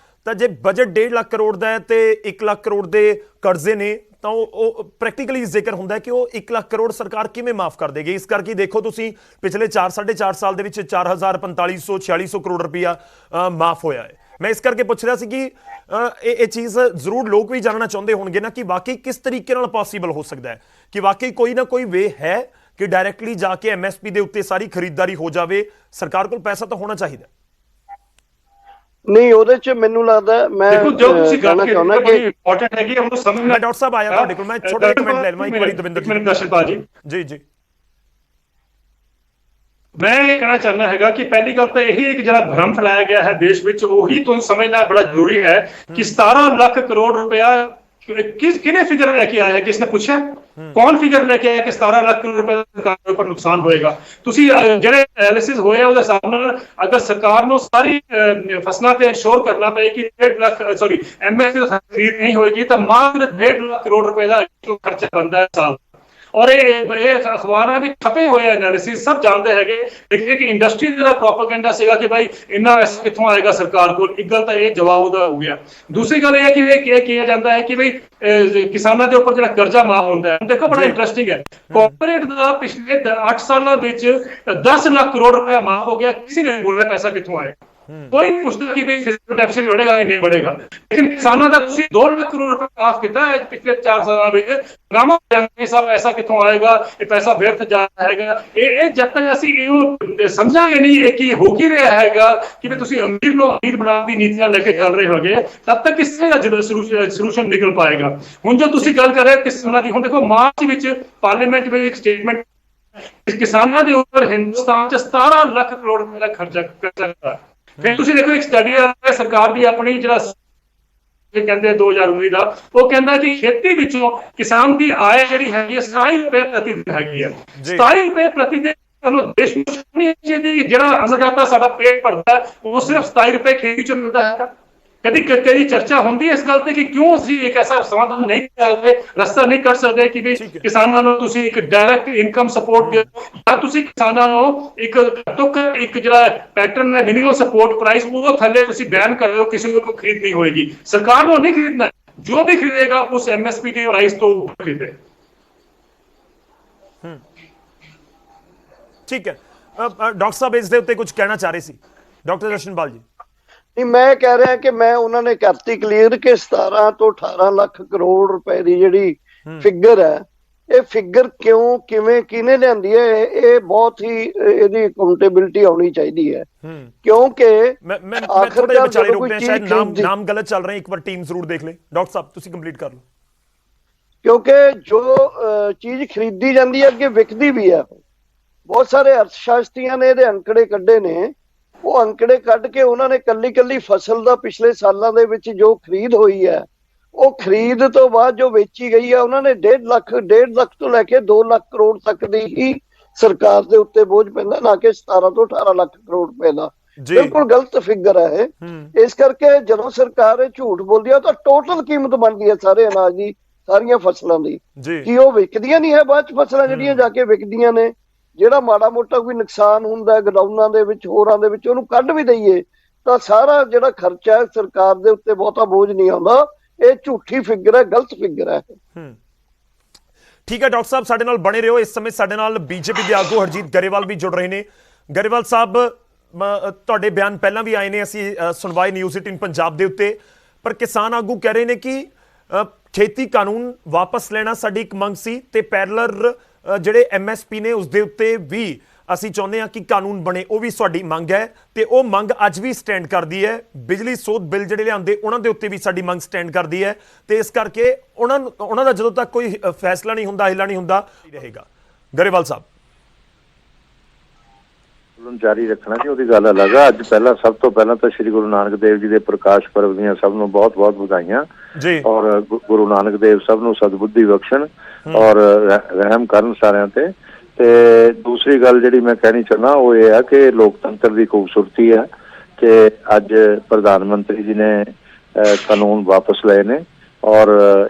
ਤਾਂ ਜੇ ਬਜਟ 1.5 ਲੱਖ ਕਰੋੜ ਦਾ ਹੈ ਤੇ 1 ਲੱਖ ਕਰੋੜ ਦੇ ਕਰਜ਼ੇ ਨੇ ਤਾਂ ਉਹ ਪ੍ਰੈਕਟੀਕਲੀ ਜ਼ਿਕਰ ਹੁੰਦਾ ਕਿ ਉਹ 1 ਲੱਖ ਕਰੋੜ ਸਰਕਾਰ ਕਿਵੇਂ ਮਾਫ ਕਰ ਦੇਗੀ। ਇਸ ਕਰਕੇ ਦੇਖੋ ਤੁਸੀਂ ਪਿਛਲੇ 4.5 ਸਾਲ ਦੇ ਵਿੱਚ 4,4500 4600 ਕਰੋੜ ਰੁਪਇਆ ਮਾਫ ਹੋਇਆ ਹੈ। ਮੈਂ ਇਸ ਕਰਕੇ ਪੁੱਛ ਰਿਹਾ ਸੀ ਕਿ ਇਹ ਚੀਜ਼ ਜ਼ਰੂਰ ਲੋਕ ਵੀ ਜਾਣਨਾ ਚਾਹੁੰਦੇ ਹੋਣਗੇ ਨਾ ਕਿ ਵਾਕਈ ਕਿਸ ਤਰੀਕੇ ਨਾਲ ਪੋਸੀਬਲ ਹੋ ਸਕਦਾ ਹੈ, ਕਿ ਵਾਕਈ ਕੋਈ ਨਾ ਕੋਈ ਵੇ ਹੈ ਕਿ ਡਾਇਰੈਕਟਲੀ ਜਾ ਕੇ ਐਮਐਸਪੀ ਦੇ ਉੱਤੇ ਸਾਰੀ ਖਰੀਦਦਾਰੀ ਹੋ ਜਾਵੇ? ਸਰਕਾਰ ਕੋਲ ਪੈਸਾ ਤਾਂ ਹੋਣਾ ਚਾਹੀਦਾ। ਨਹੀਂ, ਉਹਦੇ ਚ ਮੈਨੂੰ ਲੱਗਦਾ, ਮੈਂ ਦੇਖੋ ਜੋ ਤੁਸੀਂ ਗੱਲ ਕਹਿਣਾ ਕੀਤੀ ਚਾਹੁੰਦਾ ਬੜੀ ਕਿ ਇੰਪੋਰਟੈਂਟ ਹੈਗੀ, ਉਹਨੂੰ ਸਮਝਣਾ। ਮੈਂ ਡਾਕਟਰ ਸਾਹਿਬ ਆਇਆ ਤੁਹਾਡੇ ਕੋਲ, ਮੈਂ ਛੋਟਾ ਜਿਹਾ ਕਮੈਂਟ ਲੈ ਲਵਾਂ ਇੱਕ ਵਾਰੀ ਦਵਿੰਦਰ ਮੈਨੂੰ ਦਰਸ਼ਨਪਾਲ ਜੀ ਜੀ ਮੈਂ ਇਹ ਕਹਿਣਾ ਚਾਹੁੰਦਾ ਹੈਗਾ ਕਿ ਪਹਿਲੀ ਗੱਲ ਤਾਂ ਇਹੀ ਇੱਕ ਜਿਹੜਾ ਭਰਮ ਫੈਲਾਇਆ ਗਿਆ ਹੈ ਦੇਸ਼ ਵਿੱਚ, ਉਹੀ ਤੁਹਾਨੂੰ ਸਮਝਣਾ ਬੜਾ ਜ਼ਰੂਰੀ ਹੈ ਕਿ 17 ਲੱਖ ਕਰੋੜ ਰੁਪਇਆ ਕਿਹਨੇ ਫਿਗਰ ਲੈ ਕੇ ਆਇਆ? ਕਿਸਨੇ ਪੁੱਛਿਆ? ਕੌਣ ਫਿਗਰ ਲੈ ਕੇ ਆਇਆ ਕਿ 17 ਲੱਖ ਕਰੋੜ ਰੁਪਏ ਸਰਕਾਰ ਦੇ ਉੱਪਰ ਨੁਕਸਾਨ ਹੋਏਗਾ? ਤੁਸੀਂ ਜਿਹੜੇ ਐਨਾਲਿਸਿਸ ਹੋਏ ਉਹਦੇ ਹਿਸਾਬ ਨਾਲ ਅਗਰ ਸਰਕਾਰ ਨੂੰ ਸਾਰੀ ਫਸਲਾਂ ਤੇ ਇੰਸ਼ੋਰ ਕਰਨਾ ਪਏ ਕਿ 1.5 ਲੱਖ ਐਮਐਸਪੀ ਖਰੀਦ ਨਹੀਂ ਹੋਏਗੀ ਤਾਂ ਮਾत्र 1.5 ਲੱਖ ਕਰੋੜ ਰੁਪਏ ਦਾ ਖਰਚਾ ਬਣਦਾ ਹੈ ਸਾਲ। ਔਰ ਇਹ ਅਖਬਾਰਾਂ ਵਿੱਚ ਛਪੇ ਹੋਏ ਐਨਾਲਿਸਿਸ ਸਭ ਜਾਣਦੇ ਹੈਗੇ। ਦੇਖिए ਕਿ ਇੰਡਸਟਰੀ ਦਾ ਪ੍ਰੋਪੇਗੈਂਡਾ ਸੀਗਾ ਕਿ ਭਾਈ ਇੰਨਾ ਪੈਸਾ ਕਿੱਥੋਂ ਆਏਗਾ ਸਰਕਾਰ ਕੋਲ। ਇੱਕ ਗੱਲ ਤਾਂ ਇਹ ਜਵਾਬ ਉਹਦਾ ਹੋ ਗਿਆ। ਦੂਸਰੀ ਗੱਲ ਇਹ ਹੈ ਕਿ ਇਹ ਕਿਹਾ ਜਾਂਦਾ ਹੈ ਕਿ ਭਾਈ ਕਿਸਾਨਾਂ ਦੇ ਉੱਪਰ ਜਿਹੜਾ ਕਰਜ਼ਾ ਮਾਫ ਹੁੰਦਾ ਹੈ। ਦੇਖੋ ਬੜਾ ਇੰਟਰਸਟਿੰਗ ਹੈ, ਕਾਰਪੋਰੇਟ ਦਾ ਪਿਛਲੇ 8 ਸਾਲਾਂ ਵਿੱਚ 10 ਲੱਖ ਕਰੋੜ ਰੁਪਇਆ ਮਾਫ ਹੋ ਗਿਆ। ਕਿਸੇ ਨੇ ਬੋਲਿਆ ਪੈਸਾ ਕਿੱਥੋਂ ਆਏਗਾ? कोई नहीं पूछता कि भाई फिजिकल डेफिसिट बढ़ेगा या नहीं बढ़ेगा। लेकिन किसानों का 2 लाख करोड़ रुपए माफ किया है पिछले 4 साल में। ड्रामा साहब ऐसा कितों आएगा, ये पैसा व्यर्थ जा जाएगा। ये जब तक असं समझांगे नहीं कि हो की रहा हैगा कि तुसी अमीर नो अमीर बनाने की नीतियां लेके चल रहे होगे, तब तक किससे सोल्यूशन निकल पाएगा। हुण जो तुसी गल कर रहे किसानां दी, हुण देखो मार्च विच पार्लीमेंट में एक स्टेटमेंट किसानां दे उपर हिंदुस्तान च 17 लाख करोड़ रुपए का खर्चा करता। फिर तुसी देखो एक स्टडी है सरकार दी अपनी जिहड़ा कहते 2019 ਦਾ, ਉਹ ਕਹਿੰਦਾ ਕਿ ਖੇਤੀ ਵਿੱਚੋਂ ਕਿਸਾਨ ਦੀ ਆय ਜਿਹੜੀ ਹੈਗੀ 27 ਰੁਪਏ ਪ੍ਰਤੀ ਦਿਨ ਹੈਗੀ ਹੈ। 27 ਰੁਪਏ ਪ੍ਰਤੀ ਦਿਨ ਸਾਨੂੰ ਦੇਸ਼ ਨੂੰ ਨਹੀਂ ਚਾਹੀਦੀ। ਜਿਹੜਾ ਅੰਨਦਾਤਾ ਸਾਡਾ ਪੇਟ ਭਰਦਾ ਉਹ ਸਿਰਫ 27 ਰੁਪਏ ਖੇਤੀ ਚੋਂ ਮਿਲਦਾ ਹੈ। कभी चर्चा होती है इस गल ते कि क्यों ਅਸੀਂ एक ऐसा समाधान नहीं कर सकते, रस्ता नहीं कर सकते कि भी किसानां ਨੂੰ ਤੁਸੀਂ ਇੱਕ ਡਾਇਰੈਕਟ ਇਨਕਮ ਸਪੋਰਟ ਜਾਂ ਤੁਸੀਂ ਕਿਸਾਨਾਂ ਨੂੰ ਇੱਕ ਇੱਕ ਜਿਹੜਾ ਪੈਟਰਨ ਹੈ ਮਿਨੀਮਮ ਸਪੋਰਟ ਪ੍ਰਾਈਸ ਉਹ ਥੱਲੇ ਤੁਸੀਂ ਬੈਨ ਕਰ ਦਿਓ, ਕਿਸੇ ਨੂੰ ਖਰੀਦ ਨਹੀਂ ਹੋਏਗੀ। ਸਰਕਾਰ ਨੂੰ ਨਹੀਂ ਖਰੀਦਣਾ, ਜੋ भी खरीदेगा उस एमएसपी के प्राइस तो ऊपर खरीदे। ठीक है डॉक्टर साहब इस दे उत्ते कुछ कहना चाह रहे सी डॉक्टर दर्शनपाल जी? ਨਹੀਂ, ਮੈਂ ਕਹਿ ਰਿਹਾ ਕਿ ਮੈਂ ਉਹਨਾਂ ਨੇ ਕਰਤੀ ਕਲੀਅਰ ਕਿ 17 ਤੋਂ 18 ਲੱਖ ਕਰੋੜ ਰੁਪਏ ਦੀ ਜਿਹੜੀ ਫਿਗਰ ਹੈ, ਇਹ ਫਿਗਰ ਕਿਉਂ ਕਿਵੇਂ ਕਿਹਨੇ ਲਿਆਂਦੀ ਹੈ, ਇਹ ਬਹੁਤ ਹੀ ਇਹਦੀ ਅਕਾਊਂਟੇਬਿਲਟੀ ਆਉਣੀ ਚਾਹੀਦੀ ਹੈ। ਕਿਉਂਕਿ ਮੈਂ ਥੋੜਾ ਜਿਹਾ ਵਿਚਾਲੇ ਰੁਕਦੇ ਹਾਂ, ਸ਼ਾਇਦ ਨਾਮ ਗਲਤ ਚੱਲ ਰਹੇ, ਇੱਕ ਵਾਰ ਟੀਮ ਜ਼ਰੂਰ ਦੇਖ ਲੈ। ਡਾਕਟਰ ਸਾਹਿਬ ਤੁਸੀਂ ਕੰਪਲੀਟ ਕਰ ਲਓ। ਕਿਉਂਕਿ ਜੋ ਚੀਜ਼ ਖਰੀਦੀ ਜਾਂਦੀ ਹੈ ਅੱਗੇ ਵਿਕਦੀ ਵੀ ਹੈ। ਬਹੁਤ ਸਾਰੇ ਅਰਥਸ਼ਾਸਤਰੀਆਂ ਨੇ ਇਹਦੇ ਅੰਕੜੇ ਕੱਢੇ ਨੇ। ਉਹ ਅੰਕੜੇ ਕੱਢ ਕੇ ਉਹਨਾਂ ਨੇ ਕੱਲੀ ਫਸਲ ਦਾ ਪਿਛਲੇ ਸਾਲਾਂ ਦੇ ਵਿੱਚ ਜੋ ਖਰੀਦ ਹੋਈ ਹੈ, ਉਹ ਖਰੀਦ ਤੋਂ ਬਾਅਦ ਜੋ ਵੇਚੀ ਗਈ ਹੈ, ਉਹਨਾਂ ਨੇ 1.5 ਲੱਖ ਤੋਂ ਲੈ ਕੇ 2 ਲੱਖ ਕਰੋੜ ਤੱਕ ਦੀ ਹੀ ਸਰਕਾਰ ਦੇ ਉੱਤੇ ਬੋਝ ਪੈਂਦਾ, ਨਾ ਕਿ 17 ਤੋਂ 18 ਲੱਖ ਕਰੋੜ ਰੁਪਏ ਦਾ। ਬਿਲਕੁਲ ਗਲਤ ਫਿਗਰ ਹੈ ਇਹ। ਇਸ ਕਰਕੇ ਜਦੋਂ ਸਰਕਾਰ ਇਹ ਝੂਠ ਬੋਲਦੀ ਹੈ ਤਾਂ ਟੋਟਲ ਕੀਮਤ ਬਣਦੀ ਹੈ ਸਾਰੇ ਅਨਾਜ ਦੀ, ਸਾਰੀਆਂ ਫਸਲਾਂ ਦੀ, ਕਿ ਉਹ ਵਿਕਦੀਆਂ ਨਹੀਂ ਹੈ। ਬਾਅਦ ਚ ਫਸਲਾਂ ਜਿਹੜੀਆਂ ਜਾ ਕੇ ਵਿਕਦੀਆਂ ਨੇ, ਜਿਹੜਾ ਮਾੜਾ ਮੋਟਾ ਕੋਈ ਨੁਕਸਾਨ ਹੁੰਦਾ ਗਡਾਊਨਾਂ ਦੇ ਵਿੱਚ ਹੋਰਾਂ ਦੇ ਵਿੱਚ, ਉਹਨੂੰ ਕੱਢ ਵੀ ਦਈਏ ਤਾਂ ਸਾਰਾ ਜਿਹੜਾ ਖਰਚਾ ਹੈ ਸਰਕਾਰ ਦੇ ਉੱਤੇ ਬਹੁਤਾ ਬੋਝ ਨਹੀਂ ਆਉਂਦਾ। ਇਹ ਝੂਠੀ ਫਿਗਰ ਹੈ, ਗਲਤ ਫਿਗਰ ਹੈ। ਠੀਕ ਹੈ ਡਾਕਟਰ ਸਾਹਿਬ ਸਾਡੇ ਨਾਲ ਬਣੇ ਰਹੋ। ਇਸ ਸਮੇਂ ਸਾਡੇ ਨਾਲ ਬੀਜੇਪੀ ਦੇ ਆਗੂ ਹਰਜੀਤ ਗਰੇਵਾਲ ਵੀ ਜੁੜ ਰਹੇ ਨੇ। ਗਰੇਵਾਲ ਸਾਹਿਬ ਤੁਹਾਡੇ ਬਿਆਨ ਪਹਿਲਾਂ ਵੀ ਆਏ ਨੇ, ਅਸੀਂ ਸੁਣਵਾਈ ਨਿਊਜ਼ 18 ਪੰਜਾਬ ਦੇ ਉੱਤੇ, ਪਰ ਕਿਸਾਨ ਆਗੂ ਕਹਿ ਰਹੇ ਨੇ ਕਿ ਖੇਤੀ ਕਾਨੂੰਨ ਵਾਪਸ ਲੈਣਾ ਸਾਡੀ ਇੱਕ ਮੰਗ ਸੀ ਤੇ ਪੈਰਲਰ ਜਿਹੜੇ ਐਮਐਸਪੀ ਨੇ ਉਸ ਦੇ ਉੱਤੇ ਵੀ ਅਸੀਂ ਚਾਹੁੰਦੇ ਹਾਂ ਕਿ ਕਾਨੂੰਨ ਬਣੇ, ਉਹ ਵੀ ਸਾਡੀ ਮੰਗ ਹੈ ਤੇ ਉਹ ਮੰਗ ਅੱਜ ਵੀ ਸਟੈਂਡ ਕਰਦੀ ਹੈ। ਬਿਜਲੀ ਸੋਧ ਬਿੱਲ ਜਿਹੜੇ ਲਿਆਂਦੇ ਉਹਨਾਂ ਦੇ ਉੱਤੇ ਵੀ ਸਾਡੀ ਮੰਗ ਸਟੈਂਡ ਕਰਦੀ ਹੈ ਤੇ ਇਸ ਕਰਕੇ ਉਹਨਾਂ ਦਾ ਜਦੋਂ ਤੱਕ ਕੋਈ ਫੈਸਲਾ ਨਹੀਂ ਹੁੰਦਾ, ਹਿੱਲਾ ਨਹੀਂ ਹੁੰਦਾ ਰਹੇਗਾ। ਗਰੇਵਾਲ ਸਾਹਿਬ ਜਾਰੀ ਰੱਖਣਾ ਜੀ, ਉਹਦੀ ਗੱਲ ਅਲੱਗ ਆ। ਅੱਜ ਸਭ ਤੋਂ ਪਹਿਲਾਂ ਤਾਂ ਸ਼੍ਰੀ ਗੁਰੂ ਨਾਨਕ ਦੇਵ ਜੀ ਦੇ ਪ੍ਰਕਾਸ਼ ਪਰਬ ਦੀਆਂ ਸਭ ਨੂੰ ਬਹੁਤ ਬਹੁਤ ਵਧਾਈਆਂ ਜੀ। ਔਰ ਗੁਰੂ ਨਾਨਕ ਦੇਵ ਸਭ ਨੂੰ ਸਦਬੁੱਧੀ ਬਖਸ਼ਣ ਔਰ ਰਹਿਮ ਕਰਨ ਸਾਰਿਆਂ ਤੇ। ਦੂਸਰੀ ਗੱਲ ਜਿਹੜੀ ਮੈਂ ਕਹਿਣੀ ਚਾਹੁੰਦਾ ਉਹ ਇਹ ਆ ਕਿ ਲੋਕਤੰਤਰ ਦੀ ਖੂਬਸੂਰਤੀ ਹੈ ਕਿ ਅੱਜ ਪ੍ਰਧਾਨ ਮੰਤਰੀ ਜੀ ਨੇ ਕਾਨੂੰਨ ਵਾਪਸ ਲਏ ਨੇ ਔਰ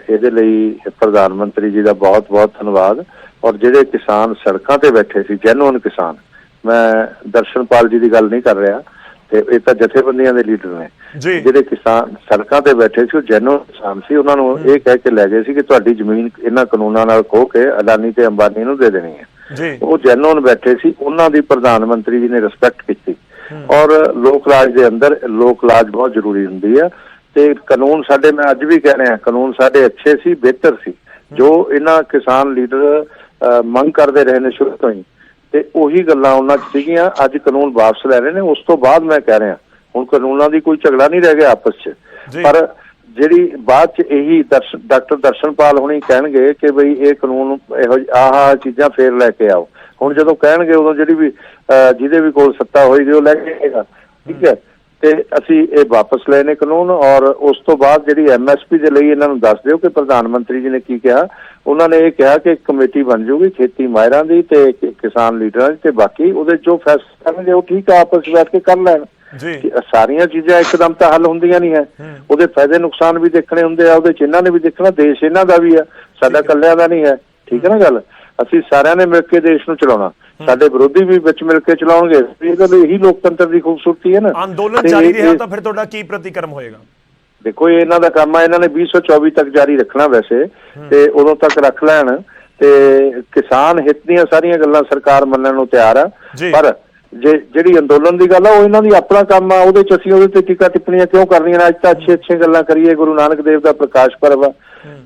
ਇਹਦੇ ਲਈ ਪ੍ਰਧਾਨ ਮੰਤਰੀ ਜੀ ਦਾ ਬਹੁਤ ਬਹੁਤ ਧੰਨਵਾਦ। ਔਰ ਜਿਹੜੇ ਕਿਸਾਨ ਸੜਕਾਂ ਤੇ ਬੈਠੇ ਸੀ, ਜੈਨੂਅਨ ਕਿਸਾਨ, ਮੈਂ ਦਰਸ਼ਨਪਾਲ ਜੀ ਦੀ ਗੱਲ ਨਹੀਂ ਕਰ ਰਿਹਾ, ਤੇ ਇਹ ਤਾਂ ਜਥੇਬੰਦੀਆਂ ਦੇ ਲੀਡਰ ਨੇ, ਜਿਹੜੇ ਕਿਸਾਨ ਸੜਕਾਂ ਤੇ ਬੈਠੇ ਸੀ ਉਹ ਜੈਨੂਅਨ ਕਿਸਾਨ ਸੀ। ਉਹਨਾਂ ਨੂੰ ਇਹ ਕਹਿ ਕੇ ਲੈ ਗਏ ਸੀ ਕਿ ਤੁਹਾਡੀ ਜ਼ਮੀਨ ਇਹਨਾਂ ਕਾਨੂੰਨਾਂ ਨਾਲ ਖੋਹ ਕੇ ਅਡਾਨੀ ਤੇ ਅੰਬਾਨੀ ਨੂੰ ਦੇ ਦੇਣੀ ਹੈ। ਉਹ ਜੈਨੂਅਨ ਬੈਠੇ ਸੀ, ਉਹਨਾਂ ਦੀ ਪ੍ਰਧਾਨ ਮੰਤਰੀ ਜੀ ਨੇ ਰਿਸਪੈਕਟ ਕੀਤੀ। ਔਰ ਲੋਕ ਰਾਜ ਦੇ ਅੰਦਰ ਲੋਕ ਲਾਜ ਬਹੁਤ ਜ਼ਰੂਰੀ ਹੁੰਦੀ ਹੈ ਤੇ ਕਾਨੂੰਨ ਸਾਡੇ, ਮੈਂ ਅੱਜ ਵੀ ਕਹਿ ਰਿਹਾ, ਕਾਨੂੰਨ ਸਾਡੇ ਅੱਛੇ ਸੀ, ਬਿਹਤਰ ਸੀ। ਜੋ ਇਹਨਾਂ ਕਿਸਾਨ ਲੀਡਰ ਮੰਗ ਕਰਦੇ ਰਹੇ ਨੇ ਸ਼ੁਰੂ ਤੋਂ ਹੀ, ਤੇ ਉਹੀ ਗੱਲਾਂ ਉਹਨਾਂ 'ਚ ਸੀਗੀਆਂ। ਅੱਜ ਕਾਨੂੰਨ ਵਾਪਸ ਲੈ ਰਹੇ ਨੇ। ਉਸ ਤੋਂ ਬਾਅਦ ਮੈਂ ਕਹਿ ਰਿਹਾ ਹੁਣ ਕਾਨੂੰਨਾਂ ਦੀ ਕੋਈ ਝਗੜਾ ਨਹੀਂ ਰਹਿ ਗਿਆ ਆਪਸ 'ਚ, ਪਰ ਜਿਹੜੀ ਬਾਅਦ 'ਚ ਇਹੀ ਡਾਕਟਰ ਦਰਸ਼ਨਪਾਲ ਹੁਣੀ ਕਹਿਣਗੇ ਕਿ ਬਈ ਇਹ ਕਾਨੂੰਨ ਇਹੋ ਆਹ ਚੀਜ਼ਾਂ ਫੇਰ ਲੈ ਕੇ ਆਓ। ਹੁਣ ਜਦੋਂ ਕਹਿਣਗੇ ਉਦੋਂ ਜਿਹੜੀ ਵੀ ਜਿਹਦੇ ਵੀ ਕੋਲ ਸੱਤਾ ਹੋਏਗੀ ਉਹ ਲੈ ਕੇ ਆਏਗਾ, ਠੀਕ ਹੈ। ਤੇ ਅਸੀਂ ਇਹ ਵਾਪਸ ਲਏ ਨੇ ਕਾਨੂੰਨ। ਔਰ ਉਸ ਤੋਂ ਬਾਅਦ ਜਿਹੜੀ MSP ਦੇ ਲਈ ਇਹਨਾਂ ਨੂੰ ਦੱਸ ਦਿਓ ਕਿ ਪ੍ਰਧਾਨ ਮੰਤਰੀ ਜੀ ਨੇ ਕੀ ਕਿਹਾ। ਉਹਨਾਂ ਨੇ ਇਹ ਕਿਹਾ ਕਿ ਇੱਕ ਕਮੇਟੀ ਬਣ ਜਾਊਗੀ ਖੇਤੀ ਮਾਹਿਰਾਂ ਦੀ ਤੇ ਕਿਸਾਨ ਲੀਡਰਾਂ ਦੀ, ਤੇ ਬਾਕੀ ਉਹਦੇ ਜੋ ਫੈਸਲੇ ਕਰਨਗੇ ਉਹ ਠੀਕ ਆ, ਆਪਸ ਵਿੱਚ ਬੈਠ ਕੇ ਕਰ ਲੈਣ। ਸਾਰੀਆਂ ਚੀਜ਼ਾਂ ਇੱਕਦਮ ਤਾਂ ਹੱਲ ਹੁੰਦੀਆਂ ਨਹੀਂ ਹੈ, ਉਹਦੇ ਫਾਇਦੇ ਨੁਕਸਾਨ ਵੀ ਦੇਖਣੇ ਹੁੰਦੇ ਆ, ਉਹਦੇ 'ਚ ਇਹਨਾਂ ਨੇ ਵੀ ਦੇਖਣਾ। ਦੇਸ਼ ਇਹਨਾਂ ਦਾ ਵੀ ਆ, ਸਾਡਾ ਇਕੱਲਿਆਂ ਦਾ ਨਹੀਂ ਹੈ, ਠੀਕ ਹੈ ਨਾ ਗੱਲ। ਅਸੀਂ ਸਾਰਿਆਂ ਨੇ ਮਿਲ ਕੇ ਦੇਸ਼ ਨੂੰ ਚਲਾਉਣਾ, ਸਾਡੇ ਵਿਰੋਧੀ ਵੀ ਵਿੱਚ ਮਿਲ ਕੇ ਚਲਾਉਣਗੇ। ਇਹ ਗੱਲ ਇਹੀ ਲੋਕਤੰਤਰ ਦੀ ਖੂਬਸੂਰਤੀ ਹੈ ਨਾ। ਅੰਦੋਲਨ ਜਾਰੀ ਰਿਹਾ ਤਾਂ ਫਿਰ ਤੁਹਾਡਾ ਕੀ ਪ੍ਰਤੀਕਰਮ ਹੋਏਗਾ? ਦੇਖੋ ਇਹ ਇਹਨਾਂ ਦਾ ਕੰਮ ਆ, ਇਹਨਾਂ ਨੇ 2024 ਤੱਕ ਜਾਰੀ ਰੱਖਣਾ ਵੈਸੇ, ਤੇ ਉਦੋਂ ਤੱਕ ਰੱਖ ਲੈਣ। ਤੇ ਕਿਸਾਨ ਹਿੱਤ ਦੀਆਂ ਸਾਰੀਆਂ ਗੱਲਾਂ ਸਰਕਾਰ ਮੰਨਣ ਨੂੰ ਤਿਆਰ ਆ, ਪਰ ਜਿਹੜੀ ਅੰਦੋਲਨ ਦੀ ਗੱਲ ਆ ਉਹ ਇਹਨਾਂ ਦੀ ਆਪਣਾ ਕੰਮ ਆ। ਉਹਦੇ 'ਚ ਅਸੀਂ ਉਹਦੇ ਤੇ ਟੀਕਾ ਟਿੱਪਣੀਆਂ ਕਿਉਂ ਕਰਨੀਆਂ ਨੇ? ਅੱਜ ਤਾਂ ਅੱਛੀਆਂ ਗੱਲਾਂ ਕਰੀਏ। ਗੁਰੂ ਨਾਨਕ ਦੇਵ ਦਾ ਪ੍ਰਕਾਸ਼ ਪਰਵ ਆ,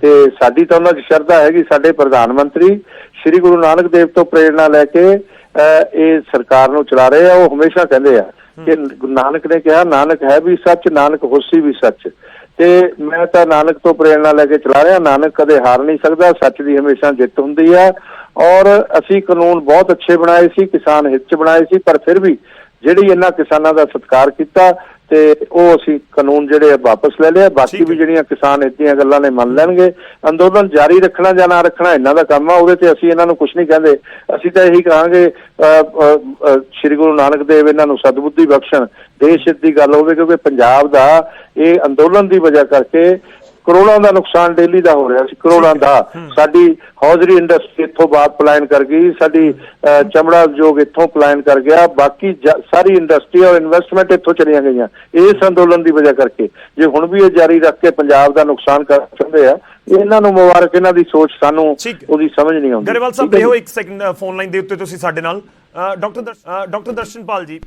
ਤੇ ਸਾਡੀ ਤਾਂ ਉਹਨਾਂ 'ਚ ਸ਼ਰਧਾ ਹੈਗੀ। ਸਾਡੇ ਪ੍ਰਧਾਨ ਮੰਤਰੀ ਸ਼੍ਰੀ ਗੁਰੂ ਨਾਨਕ ਦੇਵ ਤੋਂ ਪ੍ਰੇਰਣਾ ਲੈ ਕੇ ਇਹ ਸਰਕਾਰ ਨੂੰ ਚਲਾ ਰਹੇ ਆ। ਉਹ ਹਮੇਸ਼ਾ ਕਹਿੰਦੇ ਆ ਕਿ ਨਾਨਕ ਨੇ ਕਿਹਾ ਨਾਨਕ ਹੈ ਵੀ ਸੱਚ, ਨਾਨਕ ਹੋਸੀ ਵੀ ਸੱਚ, ਤੇ ਮੈਂ ਤਾਂ ਨਾਨਕ ਤੋਂ ਪ੍ਰੇਰਣਾ ਲੈ ਕੇ ਚਲਾ ਰਿਹਾ। ਨਾਨਕ ਕਦੇ ਹਾਰ ਨਹੀਂ ਸਕਦਾ, ਸੱਚ ਦੀ ਹਮੇਸ਼ਾ ਜਿੱਤ ਹੁੰਦੀ ਆ। ਔਰ ਅਸੀਂ ਕਾਨੂੰਨ ਬਹੁਤ ਅੱਛੇ ਬਣਾਏ ਸੀ, ਕਿਸਾਨ ਹਿੱਤ 'ਚ ਬਣਾਏ ਸੀ, ਪਰ ਫਿਰ ਵੀ ਜਿਹੜੀ ਇਹਨਾਂ ਕਿਸਾਨਾਂ ਦਾ ਸਤਿਕਾਰ ਕੀਤਾ ਤੇ ਉਹ ਅਸੀਂ ਕਾਨੂੰਨ ਜਿਹੜੇ ਵਾਪਸ ਲੈ ਲਿਆ। ਬਾਕੀ ਵੀ ਜਿਹੜੀਆਂ ਕਿਸਾਨ ਹਿੱਤ ਦੀਆਂ ਗੱਲਾਂ ਨੇ ਮੰਨ ਲੈਣਗੇ। ਅੰਦੋਲਨ ਜਾਰੀ ਰੱਖਣਾ ਜਾਂ ਨਾ ਰੱਖਣਾ ਇਹਨਾਂ ਦਾ ਕੰਮ ਆ, ਉਹਦੇ ਤੇ ਅਸੀਂ ਇਹਨਾਂ ਨੂੰ ਕੁਝ ਨਹੀਂ ਕਹਿੰਦੇ। ਅਸੀਂ ਤਾਂ ਇਹੀ ਕਹਾਂਗੇ ਸ਼੍ਰੀ ਗੁਰੂ ਨਾਨਕ ਦੇਵ ਇਹਨਾਂ ਨੂੰ ਸਦਬੁੱਧੀ ਬਖਸ਼ਣ, ਦੇਸ਼ ਹਿੱਤ ਦੀ ਗੱਲ ਹੋਵੇ, ਕਿਉਂਕਿ ਪੰਜਾਬ ਦਾ ਇਹ ਅੰਦੋਲਨ ਦੀ ਵਜ੍ਹਾ ਕਰਕੇ ਕਰੋੜਾਂ ਦਾ ਨੁਕਸਾਨ ਡੇਲੀ ਦਾ ਹੋ ਰਿਹਾ ਸੀ, ਕਰੋੜਾਂ ਦਾ। ਸਾਡੀ ਹੌਜ਼ਰੀ ਇੰਡਸਟਰੀ ਇੱਥੋਂ ਬਾਅਦ ਪਲਾਇਨ ਕਰ ਗਈ, ਸਾਡੀ ਚਮੜਾ ਉਦਯੋਗ ਇੱਥੋਂ ਪਲਾਇਨ ਕਰ ਗਿਆ, ਬਾਕੀ ਸਾਰੀ ਇੰਡਸਟਰੀ ਔਰ ਇਨਵੈਸਟਮੈਂਟ ਇੱਥੋਂ ਚਲੀਆਂ ਗਈਆਂ ਇਸ ਅੰਦੋਲਨ ਦੀ ਵਜ੍ਹਾ ਕਰਕੇ। ਜੇ ਹੁਣ ਵੀ ਇਹ ਜਾਰੀ ਰੱਖ ਕੇ ਪੰਜਾਬ ਦਾ ਨੁਕਸਾਨ ਕਰ ਚਾਹੁੰਦੇ ਆ, ਇਹਨਾਂ ਨੂੰ ਮੁਬਾਰਕ। ਇਹਨਾਂ ਦੀ ਸੋਚ ਸਾਨੂੰ ਉਹਦੀ ਸਮਝ ਨਹੀਂ ਆਉਂਦੀ। ਗਰੇਵਾਲ ਸਾਹਿਬ ਰਹੋ ਇੱਕ ਸੈਕਿੰਡ ਫੋਨ ਲਾਈਨ ਦੇ ਉੱਤੇ ਤੁਸੀਂ ਸਾਡੇ ਨਾਲ। ਡਾਕਟਰ ਦਰਸ਼ਨਪਾਲ ਜੀ,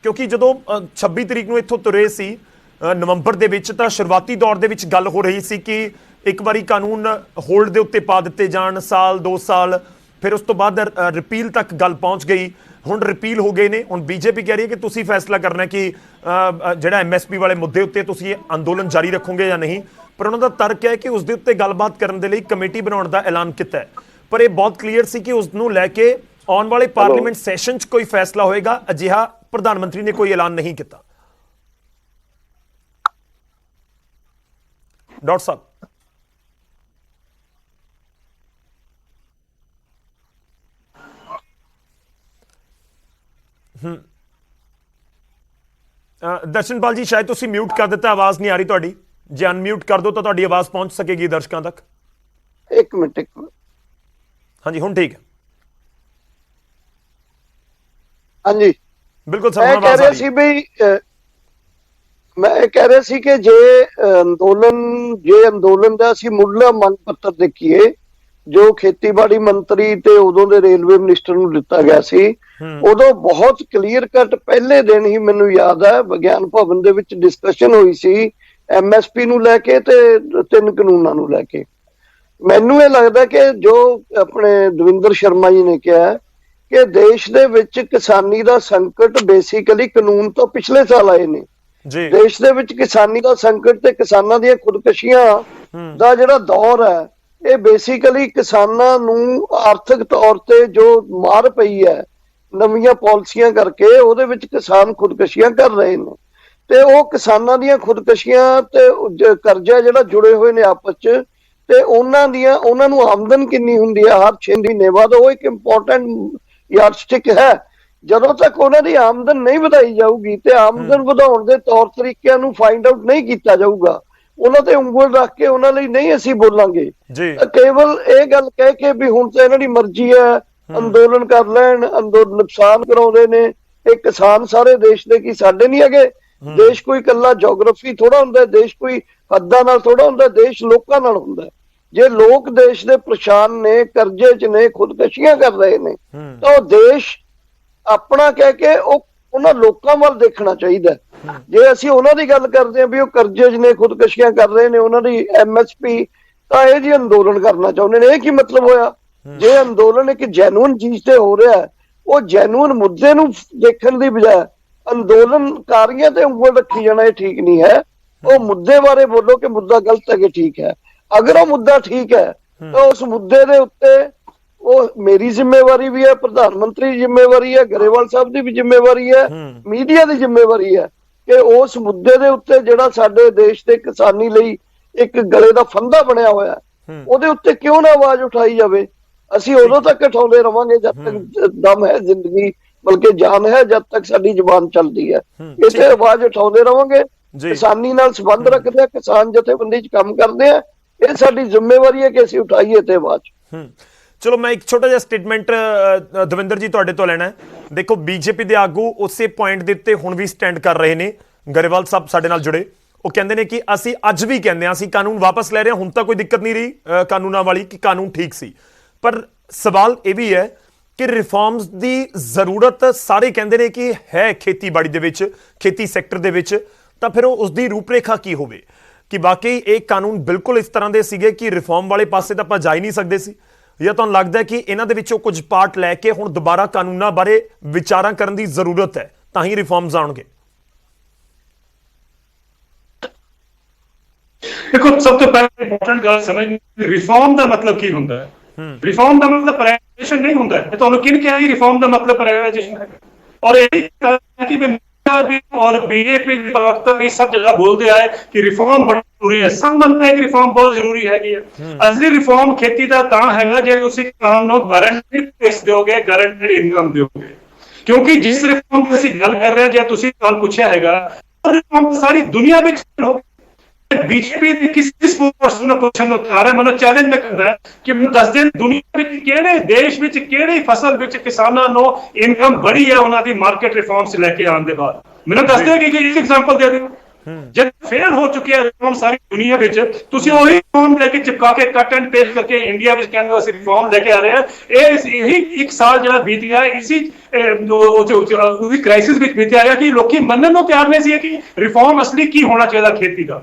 ਕਿਉਂਕਿ ਜਦੋਂ 26 ਤਰੀਕ ਨੂੰ ਇੱਥੋਂ ਤੁਰੇ ਸੀ ਨਵੰਬਰ ਦੇ ਵਿੱਚ, ਤਾਂ ਸ਼ੁਰੂਆਤੀ ਦੌਰ ਦੇ ਵਿੱਚ ਗੱਲ ਹੋ ਰਹੀ ਸੀ ਕਿ ਇੱਕ ਵਾਰੀ ਕਾਨੂੰਨ ਹੋਲਡ ਦੇ ਉੱਤੇ ਪਾ ਦਿੱਤੇ ਜਾਣ, ਸਾਲ 2 ਸਾਲ, ਫਿਰ ਉਸ ਤੋਂ ਬਾਅਦ ਰਿਪੀਲ ਤੱਕ ਗੱਲ ਪਹੁੰਚ ਗਈ। ਹੁਣ ਰਿਪੀਲ ਹੋ ਗਏ ਨੇ। ਹੁਣ ਬੀਜੇਪੀ ਕਹਿ ਰਹੀ ਹੈ ਕਿ ਤੁਸੀਂ ਫੈਸਲਾ ਕਰਨਾ ਕਿ ਜਿਹੜਾ MSP ਵਾਲੇ ਮੁੱਦੇ ਉੱਤੇ ਤੁਸੀਂ ਅੰਦੋਲਨ ਜਾਰੀ ਰੱਖੋਗੇ ਜਾਂ ਨਹੀਂ। ਪਰ ਉਹਨਾਂ ਦਾ ਤਰਕ ਹੈ ਕਿ ਉਸ ਦੇ ਉੱਤੇ ਗੱਲਬਾਤ ਕਰਨ ਦੇ ਲਈ ਕਮੇਟੀ ਬਣਾਉਣ ਦਾ ਐਲਾਨ ਕੀਤਾ ਹੈ, ਪਰ ਇਹ ਬਹੁਤ ਕਲੀਅਰ ਸੀ ਕਿ ਉਸ ਨੂੰ ਲੈ ਕੇ ਆਉਣ ਵਾਲੇ ਪਾਰਲੀਮੈਂਟ ਸੈਸ਼ਨ 'ਚ ਕੋਈ ਫੈਸਲਾ ਹੋਏਗਾ। ਅਜਿਹਾ ਪ੍ਰਧਾਨ ਮੰਤਰੀ ਨੇ ਕੋਈ ਐਲਾਨ ਨਹੀਂ ਕੀਤਾ। ਡਾਕਟਰ ਸਾਹਿਬ, ਦਰਸ਼ਨਪਾਲ ਜੀ ਸ਼ਾਇਦ ਤੁਸੀਂ ਮਿਊਟ ਕਰ ਦਿੱਤਾ, ਆਵਾਜ਼ ਨਹੀਂ ਆ ਰਹੀ ਤੁਹਾਡੀ। ਜੇ ਅਨਮਿਊਟ ਕਰ ਦੋ ਤਾਂ ਤੁਹਾਡੀ ਆਵਾਜ਼ ਪਹੁੰਚ ਸਕੇਗੀ ਦਰਸ਼ਕਾਂ ਤੱਕ। ਇੱਕ ਮਿੰਟ। ਹਾਂਜੀ ਹੁਣ ਠੀਕ ਹੈ। ਹਾਂਜੀ ਬਿਲਕੁਲ ਸਭ ਮੈਂ ਕਹਿ ਰਿਹਾ ਸੀ ਵੀ ਮੈਂ ਇਹ ਕਹਿ ਰਿਹਾ ਸੀ ਕਿ ਜੇ ਅੰਦੋਲਨ ਦਾ ਅਸੀਂ ਮੁੱਢਲਾ ਮੰਗ ਪੱਤਰ ਦੇਖੀਏ ਜੋ ਖੇਤੀਬਾੜੀ ਮੰਤਰੀ ਤੇ ਉਦੋਂ ਦੇ ਰੇਲਵੇ ਮਿਨਿਸਟਰ ਨੂੰ ਦਿੱਤਾ ਗਿਆ ਸੀ, ਉਦੋਂ ਬਹੁਤ ਕਲੀਅਰ ਕੱਟ ਪਹਿਲੇ ਦਿਨ ਹੀ ਮੈਨੂੰ ਯਾਦ ਹੈ ਵਿਗਿਆਨ ਭਵਨ ਦੇ ਵਿੱਚ ਡਿਸਕਸ਼ਨ ਹੋਈ ਸੀ MSP ਨੂੰ ਲੈ ਕੇ ਤੇ 3 ਕਾਨੂੰਨਾਂ ਨੂੰ ਲੈ ਕੇ। ਮੈਨੂੰ ਇਹ ਲੱਗਦਾ ਕਿ ਜੋ ਆਪਣੇ ਦਵਿੰਦਰ ਸ਼ਰਮਾ ਜੀ ਨੇ ਕਿਹਾ ਕਿ ਦੇਸ਼ ਦੇ ਵਿੱਚ ਕਿਸਾਨੀ ਦਾ ਸੰਕਟ ਬੇਸਿਕਲੀ ਕਾਨੂੰਨ ਤੋਂ ਪਿਛਲੇ ਸਾਲ ਆਏ ਨੇ। ਦੇਸ਼ ਦੇ ਵਿੱਚ ਕਿਸਾਨੀ ਦਾ ਸੰਕਟ ਤੇ ਕਿਸਾਨਾਂ ਦੀਆਂ ਖੁਦਕਸ਼ੀਆਂ ਦਾ ਜਿਹੜਾ ਦੌਰ ਹੈ, ਇਹ ਬੇਸਿਕਲੀ ਕਿਸਾਨਾਂ ਨੂੰ ਆਰਥਿਕ ਤੌਰ ਤੇ ਜੋ ਮਾਰ ਪਈ ਹੈ ਨਵੀਆਂ ਪਾਲਿਸੀਆਂ ਕਰਕੇ, ਉਹਦੇ ਵਿੱਚ ਕਿਸਾਨ ਖੁਦਕਸ਼ੀਆਂ ਕਰ ਰਹੇ ਨੇ। ਤੇ ਉਹ ਕਿਸਾਨਾਂ ਦੀਆਂ ਖੁਦਕਸ਼ੀਆਂ ਤੇ ਕਰਜ਼ਾ ਜਿਹੜਾ ਜੁੜੇ ਹੋਏ ਨੇ ਆਪਸ ਚ, ਤੇ ਉਹਨਾਂ ਨੂੰ ਆਮਦਨ ਕਿੰਨੀ ਹੁੰਦੀ ਹੈ ਹਰ 6 ਮਹੀਨੇ ਬਾਅਦ, ਉਹ ਇੱਕ ਇੰਪੋਰਟੈਂਟ ਯਾਰਡਸਟਿਕ ਹੈ। ਜਦੋਂ ਤੱਕ ਉਹਨਾਂ ਦੀ ਆਮਦਨ ਨਹੀਂ ਵਧਾਈ ਜਾਊਗੀ ਤੇ ਆਮਦਨ ਵਧਾਉਣ ਦੇ ਤੌਰ ਤਰੀਕਿਆਂ ਨੂੰ ਫਾਈਂਡ ਆਊਟ ਨਹੀਂ ਕੀਤਾ ਜਾਊਗਾ, ਉਹਨਾਂ ਤੇ ਉਂਗਲ ਰੱਖ ਕੇ ਉਹਨਾਂ ਲਈ ਨਹੀਂ ਅਸੀਂ ਬੋਲਾਂਗੇ। ਕੇਵਲ ਇਹ ਗੱਲ ਕਹਿ ਕੇ ਵੀ ਹੁਣ ਤਾਂ ਇਹਨਾਂ ਦੀ ਮਰਜ਼ੀ ਹੈ, ਅੰਦੋਲਨ ਕਰ ਲੈਣ, ਅੰਦੋਲਨ ਨੁਕਸਾਨ ਕਰਾਉਂਦੇ ਨੇ। ਇਹ ਕਿਸਾਨ ਸਾਰੇ ਦੇਸ਼ ਦੇ ਕੀ ਸਾਡੇ ਨਹੀਂ ਹੈਗੇ? ਦੇਸ਼ ਕੋਈ ਇਕੱਲਾ ਜੀਓਗ੍ਰਾਫੀ ਥੋੜਾ ਹੁੰਦਾ, ਦੇਸ਼ ਕੋਈ ਹੱਦਾਂ ਨਾਲ ਥੋੜਾ ਹੁੰਦਾ, ਦੇਸ਼ ਲੋਕਾਂ ਨਾਲ ਹੁੰਦਾ। ਜੇ ਲੋਕ ਦੇਸ਼ ਦੇ ਪਰੇਸ਼ਾਨ ਨੇ, ਕਰਜ਼ੇ 'ਚ ਨੇ, ਖੁਦਕਸ਼ੀਆਂ ਕਰ ਰਹੇ ਨੇ, ਤਾਂ ਉਹ ਦੇਸ਼ ਆਪਣਾ ਕਹਿ ਕੇ ਉਹਨਾਂ ਲੋਕਾਂ ਵੱਲ ਦੇਖਣਾ ਚਾਹੀਦਾ। ਜੇ ਅਸੀਂ ਉਹਨਾਂ ਦੀ ਗੱਲ ਕਰਦੇ ਹਾਂ ਵੀ ਉਹ ਕਰਜ਼ੇ 'ਚ ਨੇ, ਖੁਦਕਸ਼ੀਆਂ ਕਰ ਰਹੇ ਨੇ, ਉਹਨਾਂ ਦੀ MSP ਤਾਂ ਇਹ ਜੀ ਅੰਦੋਲਨ ਕਰਨਾ ਚਾਹੁੰਦੇ ਨੇ, ਇਹ ਕੀ ਮਤਲਬ ਹੋਇਆ? ਜੇ ਅੰਦੋਲਨ ਇੱਕ ਜੈਨੂਇਨ ਚੀਜ਼ ਤੇ ਹੋ ਰਿਹਾ ਹੈ, ਉਹ ਜੈਨੂਇਨ ਮੁੱਦੇ ਨੂੰ ਦੇਖਣ ਦੀ ਬਜਾਏ ਅੰਦੋਲਨਕਾਰੀਆਂ ਤੇ ਉਂਗਲ ਰੱਖੀ ਜਾਣਾ ਇਹ ਠੀਕ ਨਹੀਂ ਹੈ। ਉਹ ਮੁੱਦੇ ਬਾਰੇ ਬੋਲੋ ਕਿ ਮੁੱਦਾ ਗਲਤ ਹੈ ਕਿ ਠੀਕ ਹੈ। ਅਗਰ ਉਹ ਮੁੱਦਾ ਠੀਕ ਹੈ ਤਾਂ ਉਸ ਮੁੱਦੇ ਦੇ ਉੱਤੇ ਉਹ ਮੇਰੀ ਜ਼ਿੰਮੇਵਾਰੀ ਵੀ ਹੈ, ਪ੍ਰਧਾਨ ਮੰਤਰੀ ਦੀ ਜ਼ਿੰਮੇਵਾਰੀ ਹੈ, ਗਰੇਵਾਲ ਸਾਹਿਬ ਦੀ ਵੀ ਜ਼ਿੰਮੇਵਾਰੀ ਹੈ, ਮੀਡੀਆ ਦੀ ਜ਼ਿੰਮੇਵਾਰੀ ਹੈ ਕਿ ਉਸ ਮੁੱਦੇ ਦੇ ਉੱਤੇ ਜਿਹੜਾ ਸਾਡੇ ਦੇਸ਼ ਦੇ ਕਿਸਾਨੀ ਲਈ ਇੱਕ ਗਲੇ ਦਾ ਫੰਦਾ ਬਣਿਆ ਹੋਇਆ ਉਹਦੇ ਉੱਤੇ ਕਿਉਂ ਨਾ ਆਵਾਜ਼ ਉਠਾਈ ਜਾਵੇ। ਅਸੀਂ ਉਦੋਂ ਤੱਕ ਉਠਾਉਂਦੇ ਰਵਾਂਗੇ ਜਦ ਤੱਕ ਦਮ ਹੈ ਜ਼ਿੰਦਗੀ, ਬਲਕਿ ਜਾਨ ਹੈ, ਜਦ ਤੱਕ ਸਾਡੀ ਜ਼ੁਬਾਨ ਚੱਲਦੀ ਹੈ। ਇੱਥੇ ਆਵਾਜ਼ ਉਠਾਉਂਦੇ ਰਵਾਂਗੇ। ਕਿਸਾਨੀ ਨਾਲ ਸੰਬੰਧ ਰੱਖਦੇ ਆ, ਕਿਸਾਨ ਜਥੇਬੰਦੀ 'ਚ ਕੰਮ ਕਰਦੇ ਆ, ਇਹ ਸਾਡੀ ਜ਼ਿੰਮੇਵਾਰੀ ਹੈ ਕਿ ਅਸੀਂ ਉਠਾਈਏ ਤੇ ਆਵਾਜ਼। ਚਲੋ ਮੈਂ ਇੱਕ ਛੋਟਾ ਜਿਹਾ ਸਟੇਟਮੈਂਟ ਦਵਿੰਦਰ ਜੀ ਤੁਹਾਡੇ ਤੋਂ ਲੈਣਾ ਹੈ। ਦੇਖੋ ਬੀਜੇਪੀ ਦੇ ਆਗੂ ਉਸੇ ਪੁਆਇੰਟ ਦੇ ਉੱਤੇ ਹੁਣ ਵੀ ਸਟੈਂਡ ਕਰ ਰਹੇ ਨੇ। ਗਰੇਵਾਲ ਸਾਹਿਬ ਸਾਡੇ ਨਾਲ ਜੁੜੇ, ਉਹ ਕਹਿੰਦੇ ਨੇ ਕਿ ਅਸੀਂ ਅੱਜ ਵੀ ਕਹਿੰਦੇ ਹਾਂ ਅਸੀਂ ਕਾਨੂੰਨ ਵਾਪਸ ਲੈ ਰਹੇ ਹਾਂ, ਹੁਣ ਤਾਂ ਕੋਈ ਦਿੱਕਤ ਨਹੀਂ ਰਹੀ ਕਾਨੂੰਨਾਂ ਵਾਲੀ ਕਿ ਕਾਨੂੰਨ ਠੀਕ ਸੀ, ਪਰ ਸਵਾਲ ਇਹ ਵੀ ਹੈ ਕਿ ਰਿਫਾਰਮਸ ਦੀ ਜ਼ਰੂਰਤ ਸਾਰੇ ਕਹਿੰਦੇ ਨੇ ਕਿ ਹੈ ਖੇਤੀਬਾੜੀ ਦੇ ਵਿੱਚ, ਖੇਤੀ ਸੈਕਟਰ ਦੇ ਵਿੱਚ, ਤਾਂ ਫਿਰ ਉਸ ਦੀ ਰੂਪਰੇਖਾ ਕੀ ਹੋਵੇ ਕਿ ਵਾਕਈ ਇਹ ਕਾਨੂੰਨ ਬਿਲਕੁਲ ਇਸ ਤਰ੍ਹਾਂ ਦੇ ਸੀਗੇ ਕਿ ਰਿਫਾਰਮ ਵਾਲੇ ਪਾਸੇ ਤਾਂ ਆਪਾਂ ਜਾ ਹੀ ਨਹੀਂ ਸਕਦੇ ਸੀ, ਜਾਂ ਤੁਹਾਨੂੰ ਲੱਗਦਾ ਹੈ ਕਿ ਇਹਨਾਂ ਦੇ ਵਿੱਚੋਂ ਕੁਝ ਪਾਰਟ ਲੈ ਕੇ ਹੁਣ ਦੁਬਾਰਾ ਕਾਨੂੰਨਾਂ ਬਾਰੇ ਵਿਚਾਰਾਂ ਕਰਨ ਦੀ ਜ਼ਰੂਰਤ ਹੈ ਤਾਂ ਹੀ ਰਿਫਾਰਮਸ ਆਉਣਗੇ? ਦੇਖੋ ਸਭ ਤੋਂ ਪਹਿਲਾਂ ਇੰਪੋਰਟੈਂਟ ਗੱਲ ਸਮਝ, ਰਿਫਾਰਮ ਦਾ ਮਤਲਬ ਕੀ ਹੁੰਦਾ ਹੈ? ਰਿਫਾਰਮ ਦਾ ਮਤਲਬ ਪ੍ਰਾਈਵੇਟਾਈਜੇਸ਼ਨ ਨਹੀਂ ਹੁੰਦਾ ਹੈ। ਤੁਹਾਨੂੰ ਕਿਹਨੇ ਕਿਹਾ ਕਿ ਰਿਫਾਰਮ ਦਾ ਮਤਲਬ ਪ੍ਰਾਈਵੇਟਾਈਜੇਸ਼ਨ ਹੈ? ਔਰ ਇਹ और बीजेपी सब जगह बोलते आए कि रिफॉर्म बड़ा जरूरी है। सब मानते हैं कि रिफॉर्म बहुत जरूरी है। असली रिफॉर्म खेती का तां हैगा जे तुसीं किसान नूं गारंटीड पेस दोगे, गारंटीड इनकम दोगे। क्योंकि जिस रिफॉर्म की असीं गल कर रहे हैं, जे तुसीं सवाल पूछिया हैगा, रिफॉर्म सारी दुनिया विच हो बीजेपी ने किस पर्सन क्वेश्चन उतारा, मतलब चैलेंज में कर रहा है कि मैं 10 दिन दुनिया में केड़े देश में केड़ी फसल में किसानां नूं इनकम बढ़ी है उन्हां दी मार्केट रिफॉर्म्स लेके आने के बाद। मैंने दस दो कि एक एग्जांपल दे दो। जब फेल हो चुकी है रिफॉर्म सारी दुनिया में, तुसीं वही रिफॉर्म लेके चिपका के कट एंड पेस्ट करके इंडिया में कहंदे असीं रिफॉर्म लेके आ रहे हैं। यही एक साल जो बीत गया इसी क्राइसिस में बीत गया कि लोग मनने को तैयार नहीं सी कि रिफॉर्म असली की होना चाहिए खेती का।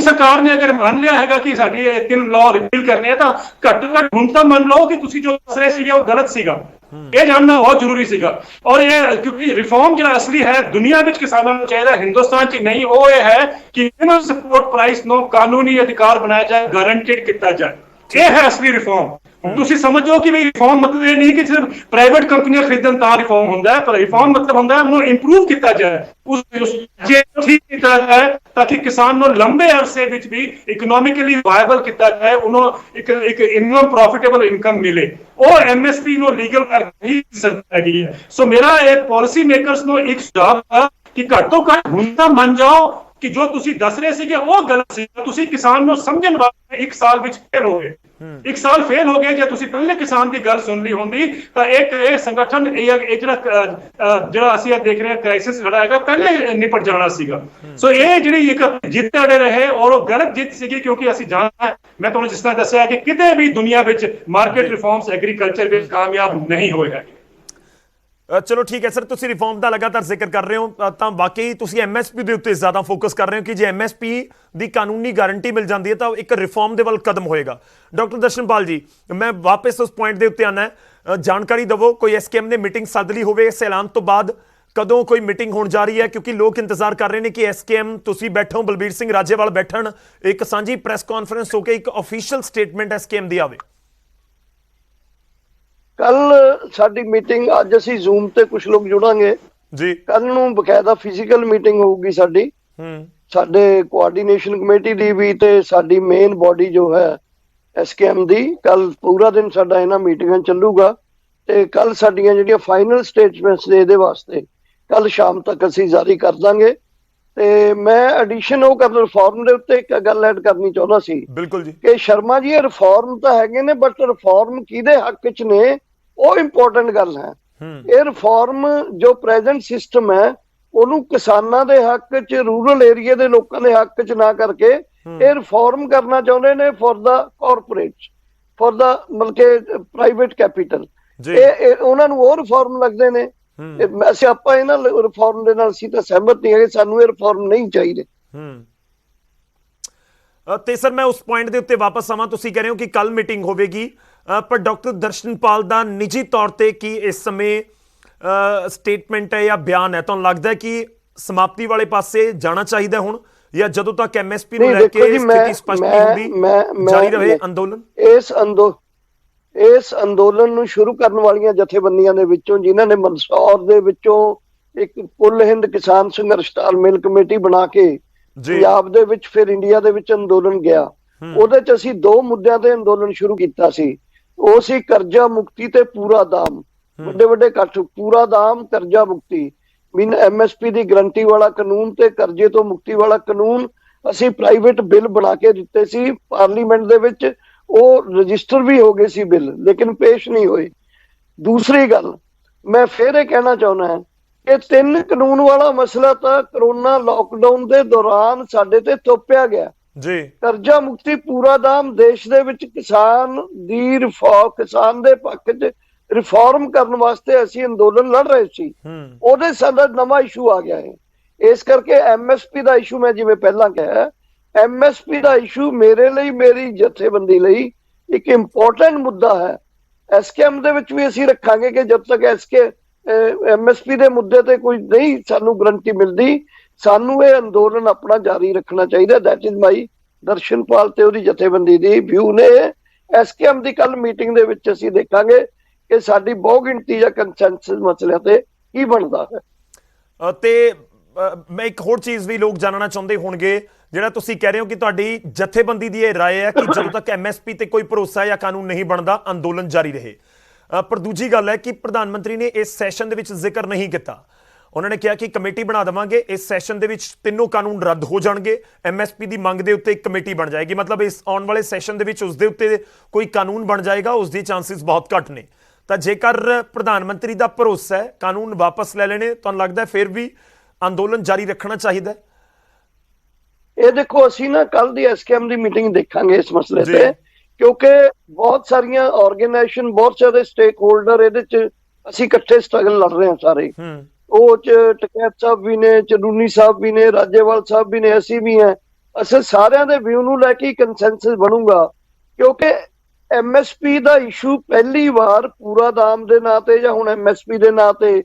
सरकार ने अगर मान लिया है कि साडी 3 लॉ रिपील करने हैं, तो घट घट हुण तां मान लो कि तुसीं जो दस रहे सी वो गलत सीगा। ये जानना बहुत जरूरी सीगा। और ये क्योंकि रिफॉर्म जो असली है दुनिया में किसानों को चाहिए, हिंदुस्तान च नहीं, वो ये है कि मिनिमम सपोर्ट प्राइस नो कानूनी अधिकार बनाया जाए, गारंटेड किया जाए। ये है असली रिफॉर्म। तुसीं समझो कि रिफॉर्म मतलब ये नहीं कि सिर्फ प्राइवेट कंपनियां खरीदन तां रिफॉर्म होंदा है, पर रिफॉर्म मतलब होंदा है उन्हें इंप्रूव किया जाए, ठीक किया जाए ताकि किसान नो लंबे अरसे विच भी इकोनॉमिकली वायबल किया जाए, उन्हें एक इनकम प्रॉफिटेबल इनकम मिले। और एमएसपी नो लीगल ही हैगी है। सो मेरा एक पॉलिसी मेकर्स नो एक सुझाव है कि घट तो घट हुण तां मन जाओ कि जो तुसीं दस रहे सीगे वो गलत सी, तुसीं किसान नो समझण वास्ते 1 साल विच फेल हो गए। 1 साल फेल हो गए। जे तुसीं पहले किसान की गल सुन ली होंदी तां एक संगठन ਜਿਹੜਾ ਅਸੀਂ देख रहे हैं क्राइसिस खड़ा है पहले निपट जाना सीगा। सो ये ਜਿਹੜੀ ਇੱਕ ਜਿੱਤ ਅੜੇ ਰਹੇ और वो गलत जित ਸੀਗੀ क्योंकि ਅਸੀਂ ਜਾਣਦੇ मैं ਤੁਹਾਨੂੰ जिस तरह दस्सिया कि किते भी दुनिया ਵਿੱਚ मार्केट रिफॉर्म्स एग्रीकल्चर ਵਿੱਚ कामयाब नहीं होएगा। ਚਲੋ ਠੀਕ ਹੈ ਸਰ, ਤੁਸੀਂ ਰਿਫਾਰਮ ਦਾ ਲਗਾਤਾਰ ਜ਼ਿਕਰ ਕਰ ਰਹੇ ਹੋ ਤਾਂ ਵਾਕਈ ਤੁਸੀਂ ਐਮਐਸਪੀ ਦੇ ਉੱਤੇ ਜ਼ਿਆਦਾ ਫੋਕਸ ਕਰ ਰਹੇ ਹੋ ਕਿ ਜੇ ਐਮਐਸਪੀ ਦੀ ਕਾਨੂੰਨੀ ਗਾਰੰਟੀ ਮਿਲ ਜਾਂਦੀ ਹੈ ਤਾਂ ਇੱਕ ਰਿਫਾਰਮ ਦੇ ਵੱਲ ਕਦਮ ਹੋਏਗਾ। ਡਾਕਟਰ ਦਰਸ਼ਨਪਾਲ ਜੀ, ਮੈਂ ਵਾਪਸ ਉਸ ਪੁਆਇੰਟ ਦੇ ਉੱਤੇ ਆਉਣਾ, ਜਾਣਕਾਰੀ ਦੇਵੋ ਕੋਈ ਐਸਕੇਐਮ ਨੇ ਮੀਟਿੰਗ ਸੱਦ ਲਈ ਹੋਵੇ ਇਸ ਐਲਾਨ ਤੋਂ ਬਾਅਦ, ਕਦੋਂ ਕੋਈ ਮੀਟਿੰਗ ਹੋਣ ਜਾ ਰਹੀ ਹੈ? ਕਿਉਂਕਿ ਲੋਕ ਇੰਤਜ਼ਾਰ ਕਰ ਰਹੇ ਨੇ ਕਿ ਐਸਕੇਐਮ ਤੁਸੀਂ ਬੈਠੋ, ਬਲਬੀਰ ਸਿੰਘ ਰਾਜੇਵਾਲ ਬੈਠਣ, ਇੱਕ ਸਾਂਝੀ ਪ੍ਰੈਸ ਕਾਨਫਰੰਸ ਹੋ ਕੇ ਇੱਕ ਅਫੀਸ਼ੀਅਲ ਸਟੇਟਮੈਂਟ ਐਸਕੇਐਮ ਦੀ ਆਵੇ। ਕੱਲ ਸਾਡੀ ਮੀਟਿੰਗ, ਅੱਜ ਅਸੀਂ ਜ਼ੂਮ ਤੇ ਕੁਝ ਲੋਕ ਜੁੜਾਂਗੇ ਜੀ, ਕੱਲ ਨੂੰ ਬਕਾਇਦਾ ਫਿਜ਼ੀਕਲ ਮੀਟਿੰਗ ਹੋਊਗੀ ਸਾਡੀ, ਸਾਡੇ ਕੋਆਰਡੀਨੇਸ਼ਨ ਕਮੇਟੀ ਦੀ ਵੀ ਤੇ ਸਾਡੀ ਮੇਨ ਬੋਡੀ ਜੋ ਹੈ ਐਸਕੇਐਮ ਦੀ। ਕੱਲ ਪੂਰਾ ਦਿਨ ਸਾਡਾ ਇਹਨਾਂ ਮੀਟਿੰਗਾਂ ਚੱਲੂਗਾ ਤੇ ਕੱਲ ਸਾਡੀਆਂ ਜਿਹੜੀਆਂ ਫਾਈਨਲ ਸਟੇਟਮੈਂਟਸ ਨੇ ਇਹਦੇ ਵਾਸਤੇ ਕੱਲ ਸ਼ਾਮ ਤੱਕ ਅਸੀਂ ਜਾਰੀ ਕਰ ਦਾਂਗੇ। ਤੇ ਮੈਂ ਐਡੀਸ਼ਨ ਉਹ ਕਰਨ ਰਿਫਾਰਮ ਦੇ ਉੱਤੇ ਇੱਕ ਗੱਲ ਐਡ ਕਰਨੀ ਚਾਹੁੰਦਾ ਸੀ। ਬਿਲਕੁਲ ਜੀ, ਕਿ ਸ਼ਰਮਾ ਜੀ ਇਹ ਰਿਫਾਰਮ ਤਾਂ ਹੈਗੇ ਨੇ, ਬਟ ਰਿਫਾਰਮ ਕਿਹਦੇ ਹੱਕ 'ਚ ਨੇ ਉਹ ਇੰਪੋਰਟੈਂਟ ਗੱਲ ਹੈ। ਇਹ ਰਿਫਾਰਮ ਜੋ ਪ੍ਰੈਜ਼ੈਂਟ ਸਿਸਟਮ ਹੈ ਉਹਨੂੰ ਕਿਸਾਨਾਂ ਦੇ ਹੱਕ 'ਚ, ਰੂਰਲ ਏਰੀਆ ਦੇ ਲੋਕਾਂ ਦੇ ਹੱਕ 'ਚ ਨਾ ਕਰਕੇ ਇਹ ਰਿਫਾਰਮ ਕਰਨਾ ਚਾਹੁੰਦੇ ਨੇ ਫॉर ਦਾ ਕਾਰਪੋਰੇਟ, ਫॉर ਦਾ ਮਤਲਬ ਕਿ ਪ੍ਰਾਈਵੇਟ ਕੈਪੀਟਲ। ਇਹ ਉਹਨਾਂ ਨੂੰ ਉਹ ਰਿਫਾਰਮ ਲੱਗਦੇ ਨੇ। ਅਸੀਂ ਆਪਾਂ ਇਹਨਾਂ ਰਿਫਾਰਮ ਦੇ ਨਾਲ ਅਸੀਂ ਤਾਂ ਸਹਿਮਤ ਨਹੀਂ ਹੈਗੇ, ਸਾਨੂੰ ਇਹ ਰਿਫਾਰਮ ਨਹੀਂ ਚਾਹੀਦੇ। ਤੇ ਸਰ ਮੈਂ ਉਸ ਪੁਆਇੰਟ ਦੇ ਉੱਤੇ ਵਾਪਸ ਆਵਾਂ, ਤੁਸੀਂ ਕਹਿ ਰਹੇ ਹੋ ਕਿ ਕੱਲ ਮੀਟਿੰਗ ਹੋਵੇਗੀ ਪਰ ਡਾਕਟਰ ਦਰਸ਼ਨਪਾਲ ਦਾ ਨਿੱਜੀ ਤੌਰ ਤੇ ਕੀ ਇਸ ਸਮੇਂ ਸਟੇਟਮੈਂਟ ਹੈ ਜਾਂ ਬਿਆਨ ਹੈ, ਤੁਹਾਨੂੰ ਲੱਗਦਾ ਹੈ ਕਿ ਸਮਾਪਤੀ ਵਾਲੇ ਪਾਸੇ ਜਾਣਾ ਚਾਹੀਦਾ ਹੁਣ, ਜਾਂ ਜਦੋਂ ਤੱਕ ਐਮਐਸਪੀ ਨੂੰ ਲੈ ਕੇ ਸਥਿਤੀ ਸਪਸ਼ਟ ਨਹੀਂ ਹੁੰਦੀ ਜਾਰੀ ਰਹੇ ਅੰਦੋਲਨ? ਇਸ ਅੰਦੋਲਨ ਨੂੰ ਸ਼ੁਰੂ ਕਰਨ ਵਾਲੀਆਂ ਜਥੇਬੰਦੀਆਂ ਦੇ ਵਿੱਚੋਂ, ਜਿਨ੍ਹਾਂ ਨੇ ਮੰਦਸੌਰ ਦੇ ਵਿੱਚੋਂ ਇੱਕ ਕੁੱਲ ਹਿੰਦ ਕਿਸਾਨ ਸੰਘਰਸ਼ ਤਾਲਮੇਲ ਕਮੇਟੀ ਬਣਾ ਕੇ ਪੰਜਾਬ ਦੇ ਵਿੱਚ ਫਿਰ ਇੰਡੀਆ ਦੇ ਵਿੱਚ ਅੰਦੋਲਨ ਗਿਆ, ਉਹਦੇ ਚ ਅਸੀਂ 2 ਮੁੱਦਿਆਂ ਤੇ ਅੰਦੋਲਨ ਸ਼ੁਰੂ ਕੀਤਾ ਸੀ। ਉਹ ਸੀ ਕਰਜ਼ਾ ਮੁਕਤੀ ਤੇ ਪੂਰਾ ਦਾਮ। ਵੱਡੇ ਵੱਡੇ ਇਕੱਠ, ਪੂਰਾ ਦਾਮ, ਕਰਜ਼ਾ ਮੁਕਤੀ, ਮੀਨ ਐਮਐਸਪੀ ਦੀ ਗਰੰਟੀ ਵਾਲਾ ਕਾਨੂੰਨ ਤੇ ਕਰਜ਼ੇ ਤੋਂ ਮੁਕਤੀ ਵਾਲਾ ਕਾਨੂੰਨ। ਅਸੀਂ ਪ੍ਰਾਈਵੇਟ ਬਿੱਲ ਬਣਾ ਕੇ ਦਿੱਤੇ ਸੀ ਪਾਰਲੀਮੈਂਟ ਦੇ ਵਿੱਚ, ਉਹ ਰਜਿਸਟਰ ਵੀ ਹੋ ਗਏ ਸੀ ਬਿੱਲ, ਲੇਕਿਨ ਪੇਸ਼ ਨਹੀਂ ਹੋਏ। ਦੂਸਰੀ ਗੱਲ ਮੈਂ ਫਿਰ ਇਹ ਕਹਿਣਾ ਚਾਹੁੰਦਾ ਹਾਂ ਕਿ 3 ਕਾਨੂੰਨ ਵਾਲਾ ਮਸਲਾ ਤਾਂ ਕਰੋਨਾ ਲਾਕਡਾਊਨ ਦੇ ਦੌਰਾਨ ਸਾਡੇ ਤੇ ਥੋਪਿਆ ਗਿਆ ਜੀ। ਕਰਜ਼ਾ ਮੁਕਤੀ ਪੂਰਾ ਦਾਮ ਦੇਸ਼ ਦੇ ਵਿੱਚ ਕਿਸਾਨ ਦੀ ਕਿਸਾਨ ਦੇ ਪੱਖ 'ਚ ਰਿਫਾਰਮ ਕਰਨ ਵਾਸਤੇ ਅਸੀਂ ਅੰਦੋਲਨ ਲੜ ਰਹੇ ਸੀ, ਉਹਦੇ ਸਾਡਾ ਨਵਾਂ ਇਸ਼ੂ ਆ ਗਿਆ ਹੈ। ਇਸ ਕਰਕੇ ਐਮਐਸਪੀ ਦਾ ਇਸ਼ੂ, ਮੈਂ ਜਿਵੇਂ ਪਹਿਲਾਂ ਕਿਹਾ, ਐਮਐਸਪੀ ਦਾ ਇਸ਼ੂ ਮੇਰੇ ਲਈ, ਮੇਰੀ ਜਥੇਬੰਦੀ ਲਈ ਇੱਕ ਇੰਪੋਰਟੈਂਟ ਮੁੱਦਾ ਹੈ। ਐਸਕੇਐਮ ਦੇ ਵਿੱਚ ਵੀ ਅਸੀਂ ਰੱਖਾਂਗੇ ਕਿ ਜਦ ਤੱਕ ਐਮਐਸਪੀ ਦੇ ਮੁੱਦੇ ਤੇ ਕੋਈ ਨਹੀਂ ਸਾਨੂੰ ਗਰੰਟੀ ਮਿਲਦੀ, ਸਾਨੂੰ ਇਹ ਅੰਦੋਲਨ ਆਪਣਾ ਜਾਰੀ ਰੱਖਣਾ ਚਾਹੀਦਾ। ਦੈਟ ਇਜ਼ ਮਾਈ ਦਰਸ਼ਨਪਾਲ ਤੇ ਉਹਦੀ ਜਥੇਬੰਦੀ ਦੀ ਵਿਊ ਨੇ। ਐਸਕੇਐਮ ਦੀ ਕੱਲ ਮੀਟਿੰਗ ਦੇ ਵਿੱਚ ਅਸੀਂ ਦੇਖਾਂਗੇ ਕਿ ਸਾਡੀ ਬਹੁ ਗਿਣਤੀ ਜਾਂ ਕੰਸੈਂਸਸ ਮਸਲਿਆਂ ਤੇ ਕੀ ਬਣਦਾ ਹੈ। ਤੇ ਮੈਂ ਇੱਕ ਹੋਰ ਚੀਜ਼ ਵੀ ਲੋਕ ਜਾਣਨਾ ਚਾਹੁੰਦੇ ਹੋਣਗੇ, ਜਿਹੜਾ ਤੁਸੀਂ ਕਹਿ ਰਹੇ ਹੋ ਕਿ ਤੁਹਾਡੀ ਜਥੇਬੰਦੀ ਦੀ ਇਹ ਰਾਏ ਹੈ ਕਿ ਜਦੋਂ ਤੱਕ ਐਮਐਸਪੀ ਤੇ ਕੋਈ ਭਰੋਸਾ ਜਾਂ ਕਾਨੂੰਨ ਨਹੀਂ ਬਣਦਾ ਅੰਦੋਲਨ ਜਾਰੀ ਰਹੇ। ਪਰ ਦੂਜੀ ਗੱਲ ਹੈ ਕਿ ਪ੍ਰਧਾਨ ਮੰਤਰੀ ਨੇ ਇਸ ਸੈਸ਼ਨ ਦੇ ਵਿੱਚ ਜ਼ਿਕਰ ਨਹੀਂ ਕੀਤਾ। ਉਹਨਾਂ ਨੇ ਕਿਹਾ ਕਿ ਕਮੇਟੀ ਬਣਾ ਦੇਵਾਂਗੇ, ਇਸ ਸੈਸ਼ਨ ਦੇ ਵਿੱਚ 3 ਕਾਨੂੰਨ ਰੱਦ ਹੋ ਜਾਣਗੇ, ਐਮਐਸਪੀ ਦੀ ਮੰਗ ਦੇ ਉੱਤੇ ਇੱਕ ਕਮੇਟੀ ਬਣ ਜਾਏਗੀ। ਮਤਲਬ ਇਸ ਆਉਣ ਵਾਲੇ ਸੈਸ਼ਨ ਦੇ ਵਿੱਚ ਉਸ ਦੇ ਉੱਤੇ ਕੋਈ ਕਾਨੂੰਨ ਬਣ ਜਾਏਗਾ, ਉਸ ਦੀ ਚਾਂਸਿਸ ਬਹੁਤ ਘੱਟ ਨੇ। ਤਾਂ ਜੇਕਰ ਪ੍ਰਧਾਨ ਮੰਤਰੀ ਦਾ ਭਰੋਸਾ ਹੈ ਕਾਨੂੰਨ ਵਾਪਸ ਲੈ ਲੈਣੇ, ਤੁਹਾਨੂੰ ਲੱਗਦਾ ਫਿਰ ਵੀ ਅੰਦੋਲਨ ਜਾਰੀ ਰੱਖਣਾ ਚਾਹੀਦਾ? ਇਹ ਦੇਖੋ, ਅਸੀਂ ਨਾ ਕੱਲ ਦੀ ਐਸਕੇਐਮ ਦੀ ਮੀਟਿੰਗ ਦੇਖਾਂਗੇ ਇਸ ਮਸਲੇ ਤੇ, ਕਿਉਂਕਿ ਬਹੁਤ ਸਾਰੀਆਂ ਆਰਗੇਨਾਈਜੇਸ਼ਨ, ਬਹੁਤ ਸਾਰੇ ਸਟੇਕ ਹੋਲਡਰ ਇਹਦੇ ਚ ਅਸੀਂ ਇਕੱਠੇ ਸਟਰਗਲ ਲੜ ਰਹੇ ਹਾਂ ਸਾਰੇ। ਉਹ ਚ ਟਕੈਤ ਸਾਹਿਬ ਵੀ ਨੇ, ਚਰੂਨੀ ਸਾਹਿਬ ਵੀ ਨੇ, ਰਾਜੇਵਾਲ ਸਾਹਿਬ ਵੀ ਨੇ, ਅਸੀਂ ਵੀ ਹਾਂ। ਅਸੀਂ ਸਾਰਿਆਂ ਦੇ ਵਿਊ ਨੂੰ ਲੈ ਕੇ ਕੰਸੈਂਸਸ ਬਣੂਗਾ, ਕਿਉਂਕਿ ਐਮਐਸਪੀ ਦਾ ਇਸ਼ੂ ਪਹਿਲੀ ਵਾਰ ਪੂਰਾ ਦਾਮ ਦੇ ਨਾਂ ਤੇ ਜਾਂ ਹੁਣ ਐਮਐਸਪੀ ਦੇ ਨਾਂ ਤੇ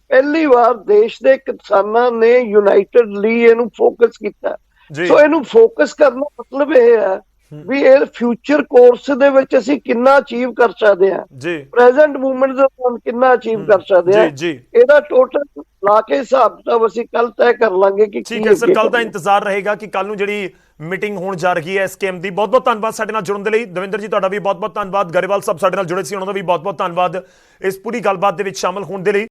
ਪਹਿਲੀ ਵਾਰ ਦੇਸ਼ ਦੇ ਕਿਸਾਨਾਂ ਨੇ ਯੂਨਾਈਟਿਡਲੀ ਇਹਨੂੰ ਫੋਕਸ ਕੀਤਾ। ਸੋ ਇਹਨੂੰ ਫੋਕਸ ਕਰਨ ਦਾ ਮਤਲਬ ਇਹ ਹੈ ਵੀ ਇਹ ਫਿਊਚਰ ਕੋਰਸ ਦੇ ਵਿੱਚ ਅਸੀਂ ਕਿੰਨਾ ਅਚੀਵ ਕਰ ਸਕਦੇ ਹਾਂ, ਪ੍ਰੈਜ਼ੈਂਟ ਮੂਵਮੈਂਟ ਦੇ ਦੌਰਾਨ ਕਿੰਨਾ ਅਚੀਵ ਕਰ ਸਕਦੇ ਹਾਂ, ਇਹਦਾ ਟੋਟਲ ਲਾ ਕੇ ਹਿਸਾਬ ਕਿਤਾਬ ਅਸੀਂ ਕੱਲ ਤੈਅ ਕਰ ਲਾਂਗੇ ਕਿ ਠੀਕ ਹੈ ਸਰ। ਕੱਲ ਦਾ ਇੰਤਜ਼ਾਰ ਰਹੇਗਾ ਕਿ ਕੱਲ ਨੂੰ ਜਿਹੜੀ ਮੀਟਿੰਗ ਹੋਣ ਜਾ ਰਹੀ ਹੈ ਐਸਕੇਐਮ ਦੀ। ਬਹੁਤ ਬਹੁਤ ਧੰਨਵਾਦ ਸਾਡੇ ਨਾਲ ਜੁੜਨ ਦੇ ਲਈ। ਦਵਿੰਦਰ ਜੀ ਤੁਹਾਡਾ ਵੀ ਬਹੁਤ ਬਹੁਤ ਧੰਨਵਾਦ। ਗਰੇਵਾਲ ਸਾਹਿਬ ਸਾਡੇ ਨਾਲ ਜੁੜੇ ਸੀ, ਉਹਨਾਂ ਦਾ ਵੀ ਬਹੁਤ ਬਹੁਤ ਧੰਨਵਾਦ ਇਸ ਪੂਰੀ ਗੱਲਬਾਤ ਦੇ ਵਿੱਚ ਸ਼ਾਮਲ ਹੋਣ ਦੇ ਲਈ।